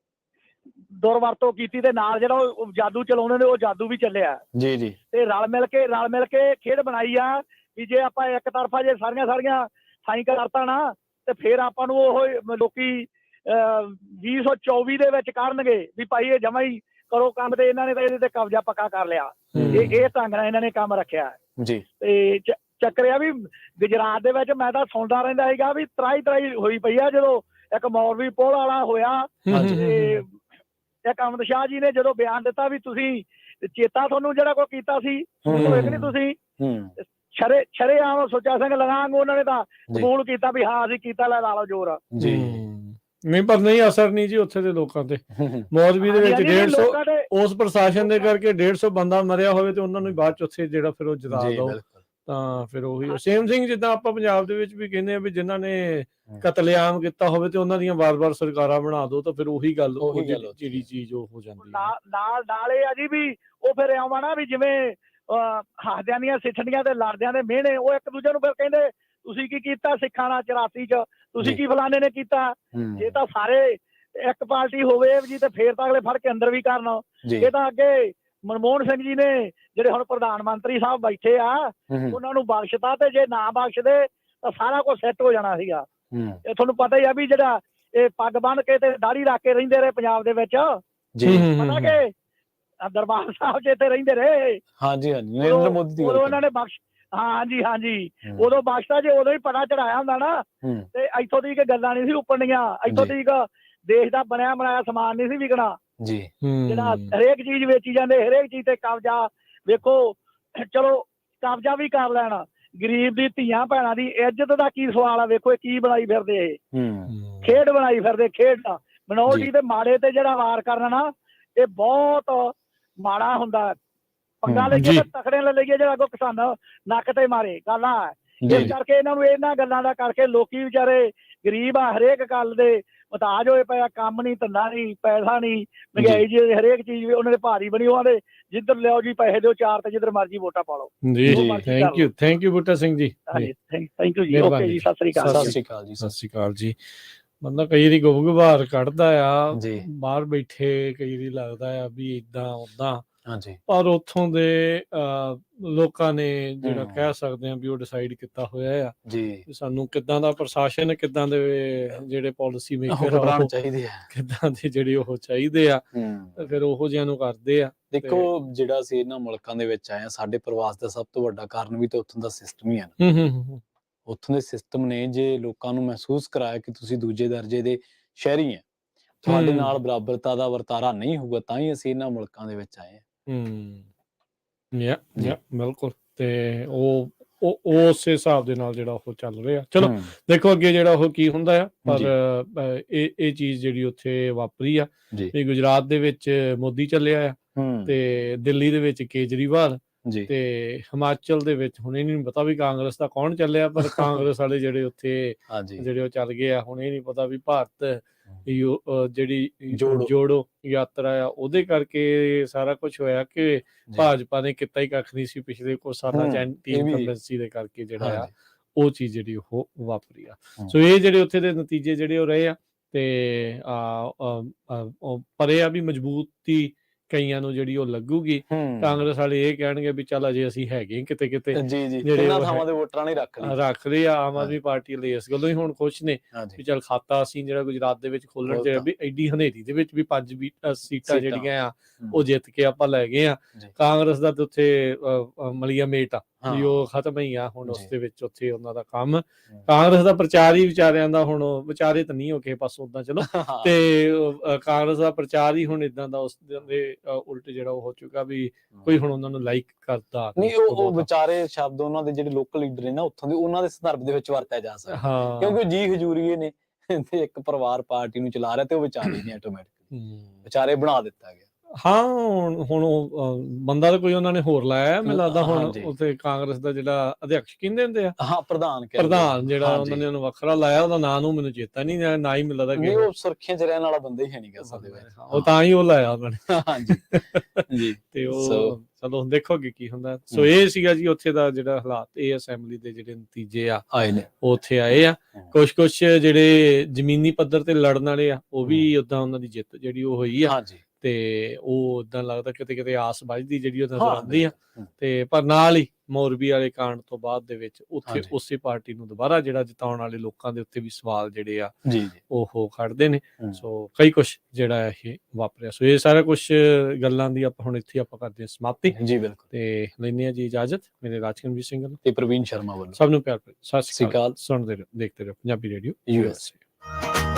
ਦੁਰਵਰਤੋਂ ਕੀਤੀ ਤੇ ਨਾਲ ਜਿਹੜਾ ਉਹ ਜਾਦੂ ਚਲਾਉਂਦੇ ਨੇ ਉਹ ਜਾਦੂ ਵੀ ਚੱਲਿਆ ਤੇ ਰਲ ਮਿਲ ਕੇ ਖੇਡ ਬਣਾਈ ਆ ਵੀ ਜੇ ਆਪਾਂ ਇੱਕ ਤਰਫਾ ਜੇ ਸਾਰੀਆਂ ਸਾਈਂ ਕਰਤਾ ਨਾ ਤੇ ਫਿਰ ਆਪਾਂ ਨੂੰ ਉਹ ਲੋਕੀ 2024 ਦੇ ਵਿੱਚ ਕਰਨਗੇ ਵੀ ਭਾਈ ਇਹ ਜਮਾ ਹੀ ਕਰੋ ਕੰਮ, ਤੇ ਇਹਨਾਂ ਨੇ ਤਾਂ ਇਹਦੇ ਤੇ ਕਬਜ਼ਾ ਪੱਕਾ ਕਰ ਲਿਆ। ਇਹ ਢੰਗ ਨਾਲ ਇਹਨਾਂ ਨੇ ਕੰਮ ਰੱਖਿਆ ਤੇ ਚੱਕਰ ਆ ਵੀ ਗੁਜਰਾਤ ਦੇ ਵਿੱਚ ਮੈਂ ਤਾਂ ਸੁਣਦਾ ਰਹਿੰਦਾ ਸੀਗਾ ਵੀ ਤਰਾਈ ਹੋਈ ਪਈ ਆ ਜਦੋਂ ਇੱਕ ਮੌਲਵੀ ਪੁਲ ਵਾਲਾ ਹੋਇਆ ਤੇ ਇੱਕ ਅਮਿਤ ਸ਼ਾਹ ਜੀ ਨੇ ਜਦੋਂ ਬਿਆਨ ਦਿੱਤਾ ਵੀ ਤੁਸੀਂ ਚੇਤਾ ਤੁਹਾਨੂੰ ਜਿਹੜਾ ਕੋਈ ਕੀਤਾ ਸੀ ਤੁਸੀਂ ਸ਼ਰੇਆਮ ਸੁੱਚਾ ਸਿੰਘ ਲਗਾਂਗ ਉਹਨਾਂ ਨੇ ਤਾਂ ਕਬੂਲ ਕੀਤਾ ਵੀ ਹਾਂ ਅਸੀਂ ਕੀਤਾ, ਲਾ ਲਓ ਜ਼ੋਰ ਨਹੀਂ, ਪਰ ਨਹੀਂ ਅਸਰ ਨਹੀਂ ਜੀ ਉੱਥੇ ਦੇ ਲੋਕਾਂ ਤੇ। ਮੌਲਵੀ ਦੇ ਵਿੱਚ 150 ਉਸ ਪ੍ਰਸ਼ਾਸਨ ਦੇ ਕਰਕੇ 150 ਬੰਦਾ ਮਰਿਆ ਹੋਵੇ ਤੇ ਉਹਨਾਂ ਨੂੰ ਬਾਅਦ ਚ ਉੱਥੇ ਜਿਹੜਾ ਫਿਰ ਉਹ ਜਤਾ ਦੋ ਤਾਂ ਫਿਰ ਉਹੀ ਸੇਮ ਸਿੰਘ ਜਿੱਦਾਂ ਆਪਾਂ ਪੰਜਾਬ ਦੇ ਵਿੱਚ ਵੀ ਕਹਿੰਦੇ ਆ ਵੀ ਜਿਨ੍ਹਾਂ ਨੇ ਕਤਲੇਆਮ ਕੀਤਾ ਹੋਵੇ ਤੇ ਉਹਨਾਂ ਦੀਆਂ ਵਾਰ-ਵਾਰ ਸਰਕਾਰਾਂ ਬਣਾ ਦੋ ਤਾਂ ਫਿਰ ਉਹੀ ਗੱਲ ਜਿਹੜੀ ਚੀਜ਼ ਉਹ ਹੋ ਜਾਂਦੀ ਹੈ। ਨਾਲ ਇਹ ਆ ਜੀ ਵੀ ਉਹ ਫਿਰ ਆਵਾਂ ਨਾ ਵੀ ਜਿਵੇਂ ਹੱਸਦਿਆਂ ਦੀਆਂ ਸਿੱਠਣੀਆਂ ਤੇ ਲੜਦਿਆਂ ਦੇ ਮਿਹਣੇ, ਉਹ ਇੱਕ ਦੂਜੇ ਨੂੰ ਫਿਰ ਕਹਿੰਦੇ ਤੁਸੀਂ ਕੀ ਕੀਤਾ ਸਿੱਖਾਂ ਨਾਲ 84 ਚ, ਤੁਸੀਂ ਕੀ ਫਲਾਣੇ ਨੇ ਕੀਤਾ। ਜੇ ਤਾਂ ਸਾਰੇ ਇੱਕ ਪਾਰਟੀ ਹੋਵੇ ਜੀ ਤੇ ਫੇਰ ਤਾਂ ਅਗਲੇ ਫੜ ਕੇ ਅੰਦਰ ਵੀ ਕਰਨ। ਇਹ ਤਾਂ ਅੱਗੇ ਮਨਮੋਹਨ ਸਿੰਘ ਜੀ ਨੇ ਜਿਹੜੇ ਹੁਣ ਪ੍ਰਧਾਨ ਮੰਤਰੀ ਸਾਹਿਬ ਬੈਠੇ ਆ ਉਹਨਾਂ ਨੂੰ ਬਖਸ਼ਤਾ, ਤੇ ਜੇ ਨਾ ਬਖਸ਼ਦੇ ਤਾਂ ਸਾਰਾ ਕੁਝ ਸੈੱਟ ਹੋ ਜਾਣਾ ਸੀਗਾ। ਇਹ ਤੁਹਾਨੂੰ ਪਤਾ ਹੀ ਆ ਵੀ ਜਿਹੜਾ ਇਹ ਪੱਗ ਬੰਨ੍ਹ ਕੇ ਤੇ ਦਾੜੀ ਰੱਖ ਕੇ ਰਹਿੰਦੇ ਰਹੇ ਪੰਜਾਬ ਦੇ ਵਿੱਚ, ਪਤਾ ਕਿ ਦਰਬਾਰ ਸਾਹਿਬ ਚ ਇੱਥੇ ਰਹਿੰਦੇ ਰਹੇ। ਨਰਿੰਦਰ ਮੋਦੀ ਦੀ ਉਦੋਂ ਉਹਨਾਂ ਨੇ ਬਖਸ਼ ਉਦੋਂ ਬਖਸ਼ਤਾ, ਜੇ ਉਦੋਂ ਹੀ ਪਤਾ ਚੜਾਇਆ ਹੁੰਦਾ ਨਾ ਤੇ ਇੱਥੋਂ ਦੀ ਗੱਲਾਂ ਨਹੀਂ ਸੀ ਉੱਪਰਨੀਆਂ, ਇੱਥੋਂ ਦੀ ਦੇਸ਼ ਦਾ ਬਣਿਆ ਬਣਾਇਆ ਸਮਾਨ ਨਹੀਂ ਸੀ ਵਿਕਣਾ। ਜਿਹੜਾ ਹਰੇਕ ਚੀਜ਼ ਵੇਚੀ ਜਾਂਦੇ, ਹਰੇਕ ਚੀਜ਼ ਤੇ ਕਬਜ਼ਾ। ਵੇਖੋ ਚਲੋ ਕਬਜ਼ਾ ਵੀ ਕਰ ਲੈਣਾ, ਗਰੀਬ ਦੀ ਧੀਆਂ ਭੈਣਾਂ ਦੀ ਇੱਜ਼ਤ ਦਾ ਕੀ ਸਵਾਲ ਆ। ਵੇਖੋ ਇਹ ਕੀ ਬਣਾਈ ਫਿਰਦੇ, ਇਹ ਖੇਡ ਬਣਾਈ ਫਿਰਦੇ। ਖੇਡ ਮਨੋਰਟੀ ਤੇ ਮਾੜੇ ਤੇ ਜਿਹੜਾ ਵਾਰ ਕਰਨਾ ਨਾ ਇਹ ਬਹੁਤ ਮਾੜਾ ਹੁੰਦਾ। ਪੰਗਾ ਲੈ ਜੀ। ਕੇ ਤਕੜੇ ਲੈ ਲਈਏ ਜਿਹੜਾ ਅੱਗੋਂ ਕਿਸਾਨ ਨੱਕ ਤੇ ਮਾਰੇ ਗੱਲਾਂ ਹੈ। ਜੀ ਇਸ ਕਰਕੇ ਇਹਨਾਂ ਨੂੰ ਇਹਨਾਂ ਗੱਲਾਂ ਦਾ ਕਰਕੇ ਲੋਕੀ ਵਿਚਾਰੇ ਗਰੀਬ ਆ, ਹਰੇਕ ਗੱਲ ਦੇ ਮੁਹਤਾਜ ਹੋਏ ਪਏ ਆ, ਕੰਮ ਨਹੀਂ, ਧੰਦਾ ਨਹੀਂ, ਪੈਸਾ ਨਹੀਂ, ਮਹਿੰਗਾਈ ਜੀ ਹਰੇਕ ਚੀਜ਼ ਵੀ ਉਹਨਾਂ ਦੇ ਭਾਰੀ ਬਣੀ ਉਹਨਾਂ ਦੇ, ਜਿੱਧਰ ਲਿਆਓ ਜੀ ਪੈਸੇ ਦਿਓ ਚਾਰ ਤੇ ਜਿੱਧਰ ਮਰਜ਼ੀ ਵੋਟਾਂ ਪਾ ਲਓ। ਜੀ ਜੋ ਮਰਜ਼ੀ ਕਰ ਥੈਂਕ ਯੂ ਬੂਟਾ ਸਿੰਘ ਜੀ। ਹਾਂਜੀ ਥੈਂਕ ਯੂ ਜੀ। ਮਿਹਰਬਾਨੀ ਓਕੇ ਜੀ, ਸਤਿ ਸ੍ਰੀ ਅਕਾਲ। ਸਤਿ ਸ਼੍ਰੀ ਅਕਾਲ ਜੀ। ਸਤਿ ਸ਼੍ਰੀ ਅਕਾਲ ਜੀ। ਬੰਦਾ ਕਈ ਵਾਰੀ ਗੁਬਗੁਬਾਰ ਕੱਢਦਾ ਆ, ਜੀ ਬਾਹਰ ਬੈਠੇ ਕਈ ਵਾਰੀ ਲੱਗਦਾ ਆ ਵੀ ਇਦਾਂ ਉਦਾਂ, ਹਾਂਜੀ ਪਰ ਉੱਥੋਂ ਦੇ ਲੋਕਾਂ ਨੇ ਜਿਹੜਾ ਹਮ। ਕਹਿ ਸਕਦੇ ਆ ਵੀ ਉਹ ਡਿਸਾਈਡ ਕੀਤਾ ਹੋਇਆ ਆ ਜੀ ਕਿ ਸਾਨੂੰ ਕਿੱਦਾਂ ਦਾ ਪ੍ਰਸ਼ਾਸਨ, ਕਿੱਦਾਂ ਦੇ ਜਿਹੜੇ ਪਾਲਿਸੀ ਮੇਕਰ ਆ ਘਬਰਾਉਣਾ ਉਹ ਚਾਹੀਦੀ ਹੈ। ਕਿੱਦਾਂ ਦੇ ਜਿਹੜੇ ਉਹ ਚਾਹੀਦੇ ਆ, ਤੇ ਫਿਰ ਉਹੋ ਜਿਹਿਆਂ ਨੂੰ ਕਰਦੇ ਆ। ਦੇਖੋ ਜਿਹੜਾ ਅਸੀਂ ਇਹਨਾਂ ਮੁਲਕਾਂ ਦੇ ਵਿੱਚ ਆਏ ਆ, ਸਾਡੇ ਪ੍ਰਵਾਸ ਦਾ ਸਭ ਤੋਂ ਵੱਡਾ ਕਾਰਨ ਵੀ ਤਾਂ ਉੱਥੋਂ ਦਾ ਸਿਸਟਮ ਹੀ ਹੈ ਨਾ। ਉੱਥੋਂ ਦੇ ਸਿਸਟਮ ਨੇ ਜੇ ਲੋਕਾਂ ਨੂੰ ਮਹਿਸੂਸ ਕਰਾਇਆ ਕਿ ਤੁਸੀਂ ਦੂਜੇ ਦਰਜੇ ਦੇ ਸ਼ਹਿਰੀ ਹੈ, ਤੁਹਾਡੇ ਨਾਲ ਬਰਾਬਰਤਾ ਦਾ ਵਰਤਾਰਾ ਨਹੀਂ ਹੋਊਗਾ, ਤਾਂ ਹੀ ਅਸੀਂ ਇਹਨਾਂ ਮੁਲਕਾਂ ਦੇ ਵਿੱਚ ਆਏ ਹਾਂ। ਬਿਲਕੁਲ। ਤੇ ਉਹ ਉਸੇ ਹਿਸਾਬ ਦੇ ਨਾਲ ਜਿਹੜਾ ਉਹ ਚੱਲ ਰਿਹਾ। ਚਲੋ ਦੇਖੋ ਅੱਗੇ ਜਿਹੜਾ ਉਹ ਕੀ ਹੁੰਦਾ ਆ, ਪਰ ਇਹ ਚੀਜ਼ ਜਿਹੜੀ ਉੱਥੇ ਵਾਪਰੀ ਆ ਵੀ ਗੁਜਰਾਤ ਦੇ ਵਿੱਚ ਮੋਦੀ ਚੱਲਿਆ ਆ, ਤੇ ਦਿੱਲੀ ਦੇ ਵਿੱਚ ਕੇਜਰੀਵਾਲ, ਤੇ ਹਿਮਾਚਲ ਦੇ ਵਿੱਚ ਹੁਣ ਇਹ ਨਹੀਂ ਪਤਾ ਵੀ ਕਾਂਗਰਸ ਦਾ ਕੌਣ ਚੱਲਿਆ, ਪਰ ਕਾਂਗਰਸ ਵਾਲੇ ਜਿਹੜੇ ਉੱਥੇ ਜਿਹੜੇ ਉਹ ਚੱਲ ਗਏ ਆ। ਹੁਣ ਇਹ ਨਹੀਂ ਪਤਾ ਵੀ ਭਾਰਤ ਜਿਹੜੀ ਜੋੜੋ ਯਾਤਰਾ ਆ ਉਹਦੇ ਕਰਕੇ ਸਾਰਾ ਕੁਝ ਹੋਇਆ ਕਿ ਭਾਜਪਾ ਨੇ ਕੀਤਾ ਹੀ ਕੱਖ ਨਹੀਂ ਸੀ ਪਿਛਲੇ ਕੁਝ ਸਾਲਾਂ ਚ, ਐਂਟੀ ਇਨਕੰਬੈਂਸੀ ਦੇ ਕਰਕੇ ਜਿਹੜਾ ਆ ਉਹ ਚੀਜ਼ ਜਿਹੜੀ ਉਹ ਵਾਪਰੀ ਆ। ਸੋ ਇਹ ਜਿਹੜੇ ਉੱਥੇ ਦੇ ਨਤੀਜੇ ਜਿਹੜੇ ਉਹ ਰਹੇ ਆ, ਤੇ ਪਰ ਇਹ ਆ ਵੀ ਮਜ਼ਬੂਤੀ ਕਈਆਂ ਨੂੰ ਜਿਹੜੀ ਉਹ ਲੱਗੂਗੀ। ਕਾਂਗਰਸ ਵਾਲੇ ਇਹ ਕਹਿਣਗੇ ਵੀ ਚੱਲ ਅਜੇ ਅਸੀਂ ਹੈਗੇ ਕਿਤੇ ਕਿਤੇ, ਜਿਹੜੇ ਥਾਵਾਂ ਦੇ ਵੋਟਰਾਂ ਨੇ ਰੱਖ ਲਏ ਆ। ਆਮ ਆਦਮੀ ਪਾਰਟੀ ਲਈ ਇਸ ਗੱਲੋਂ ਹੀ ਹੁਣ ਖੁਸ਼ ਨੇ ਵੀ ਚੱਲ ਖਾਤਾ ਅਸੀਂ ਜਿਹੜਾ ਗੁਜਰਾਤ ਦੇ ਵਿੱਚ ਖੋਲਣ ਚ ਵੀ ਐਡੀ ਹਨੇਰੀ ਦੇ ਵਿੱਚ ਵੀ 5 ਸੀਟਾਂ ਜਿਹੜੀਆਂ ਆ ਉਹ ਜਿੱਤ ਕੇ ਆਪਾਂ ਲੈ ਗਏ ਆ। ਕਾਂਗਰਸ ਦਾ ਤੇ ਉੱਥੇ ਮਲੀਆ ਮੇਟ ਆ ਵੀ ਉਹ ਖਤਮ ਹੀ ਆ ਹੁਣ ਉਸ ਦੇ ਵਿੱਚ। ਉੱਥੇ ਉਹਨਾਂ ਦਾ ਕੰਮ, ਕਾਂਗਰਸ ਦਾ ਪ੍ਰਚਾਰ ਹੀ ਵਿਚਾਰਿਆਂ ਦਾ ਹੁਣ ਵਿਚਾਰੇ ਤਾਂ ਨਹੀਂ ਹੋ ਕੇ ਪਾਸੋਂ ਉਦਾਂ ਚਲੋ, ਤੇ ਕਾਂਗਰਸ ਦਾ ਪ੍ਰਚਾਰ ਹੀ ਹੁਣ ਇਦਾਂ ਦਾ ਉਸ ਦੇ ਉਲਟ ਜਿਹੜਾ ਉਹ ਹੋ ਚੁੱਕਾ ਵੀ ਕੋਈ ਹੁਣ ਉਹਨਾਂ ਨੂੰ ਲਾਈਕ ਕਰਦਾ ਨਹੀਂ। ਉਹ ਵਿਚਾਰੇ ਸ਼ਬਦ ਉਹਨਾਂ ਦੇ ਜਿਹੜੇ ਲੋਕਲ ਲੀਡਰ ਨੇ ਨਾ ਉੱਥੋਂ ਦੇ, ਉਹਨਾਂ ਦੇ ਸੰਦਰਭ ਦੇ ਵਿੱਚ ਵਰਤਿਆ ਜਾ ਸਕਦਾ, ਕਿਉਂਕਿ ਜੀ ਹਜ਼ੂਰੀਏ ਨੇ ਤੇ ਇੱਕ ਪਰਿਵਾਰ ਪਾਰਟੀ ਨੂੰ ਚਲਾ ਰਿਹਾ, ਤੇ ਉਹ ਵਿਚਾਰੇ ਨੇ ਆਟੋਮੈਟਿਕਲੀ ਵਿਚਾਰੇ ਬਣਾ ਦਿੱਤਾ ਗਿਆ। ਹੁਣ ਉਹ ਬੰਦਾ ਤਾਂ ਕੋਈ ਉਹਨਾਂ ਨੇ ਹੋਰ ਲਾਇਆ ਮੈਨੂੰ ਲੱਗਦਾ। ਹੁਣ ਉੱਥੇ ਕਾਂਗਰਸ ਦਾ ਜਿਹੜਾ ਅਧਿਕਸ਼ ਕਹਿੰਦੇ ਹੁੰਦੇ ਆ, ਪ੍ਰਧਾਨ ਜਿਹੜਾ ਉਹਨਾਂ ਨੇ ਉਹਨੂੰ ਵੱਖਰਾ ਲਾਇਆ, ਉਹਦਾ ਨਾਂ ਨੂੰ ਮੈਨੂੰ ਚੇਤਾ ਨਹੀਂ, ਨਾ ਹੀ ਮੈਨੂੰ ਲੱਗਦਾ ਕਿ ਉਹ ਸੁਰਖੀਆਂ ਚ ਰਹਿਣ ਵਾਲਾ ਬੰਦਾ ਹੀ ਹੈ ਨਹੀਂ ਸਾਡੇ ਵਿੱਚ, ਉਹ ਤਾਂ ਹੀ ਉਹ ਲਾਇਆ ਉਹਨਾਂ ਨੇ। ਹਾਂਜੀ ਜੀ। ਤੇ ਉਹ ਚਲੋ ਦੇਖੋਗੇ ਕੀ ਹੁੰਦਾ। ਸੋ ਇਹ ਸੀਗਾ ਜੀ ਉੱਥੇ ਦਾ ਜਿਹੜਾ ਹਾਲਾਤ, ਇਹ ਅਸੈਂਬਲੀ ਦੇ ਜਿਹੜੇ ਨਤੀਜੇ ਆ ਆਏ ਨੇ, ਉਹ ਉੱਥੇ ਆਏ ਆ। ਕੁਛ ਜਿਹੜੇ ਜ਼ਮੀਨੀ ਪੱਧਰ ਤੇ ਲੜਨ ਵਾਲੇ ਆ, ਉਹ ਵੀ ਓਦਾਂ ਉਹਨਾਂ ਦੀ ਜਿੱਤ ਜਿਹੜੀ ਉਹ ਹੋਈ ਆ, ਤੇ ਉਹ ਏਦਾਂ ਲੱਗਦਾ ਕਿਤੇ ਕਿਤੇ ਆਸ ਵੱਜਦੀ ਜਿਹੜੀ ਉਹ ਨਜ਼ਰ ਆਉਂਦੀ ਆ। ਤੇ ਪਰ ਨਾਲ ਹੀ ਮੋਰਬੀ ਵਾਲੇ ਕਾਂਡ ਤੋਂ ਬਾਅਦ ਦੇ ਵਿੱਚ ਉੱਥੇ ਉਸੇ ਪਾਰਟੀ ਨੂੰ ਦੁਬਾਰਾ ਜਿਹੜਾ ਜਿਤਾਉਣ ਵਾਲੇ ਲੋਕਾਂ ਦੇ ਉੱਤੇ ਵੀ ਸਵਾਲ ਜਿਹੜੇ ਆ ਉਹ ਖੜਦੇ ਨੇ। ਸੋ ਕਈ ਕੁਛ ਜਿਹੜਾ ਇਹ ਵਾਪਰਿਆ। ਸੋ ਇਹ ਸਾਰਾ ਕੁਛ ਗੱਲਾਂ ਦੀ ਆਪਾਂ ਹੁਣ ਇੱਥੇ ਆਪਾਂ ਕਰਦੇ ਹਾਂ ਸਮਾਪਤੀ ਜੀ। ਬਿਲਕੁਲ। ਤੇ ਲੈਂਦੇ ਹਾਂ ਜੀ ਇਜਾਜ਼ਤ ਮੇਰੇ ਰਾਜਕਨਵੀਰ ਸਿੰਘ ਤੇ ਪ੍ਰਵੀਨ ਸ਼ਰਮਾ ਵੱਲੋਂ। ਸਭ ਨੂੰ ਪਿਆਰ ਭਰੀ ਸਤਿ ਸ਼੍ਰੀ ਅਕਾਲ। ਸੁਣਦੇ ਰਹੋ, ਦੇਖਦੇ ਰਹੋ ਪੰਜਾਬੀ ਰੇਡੀਓ USA।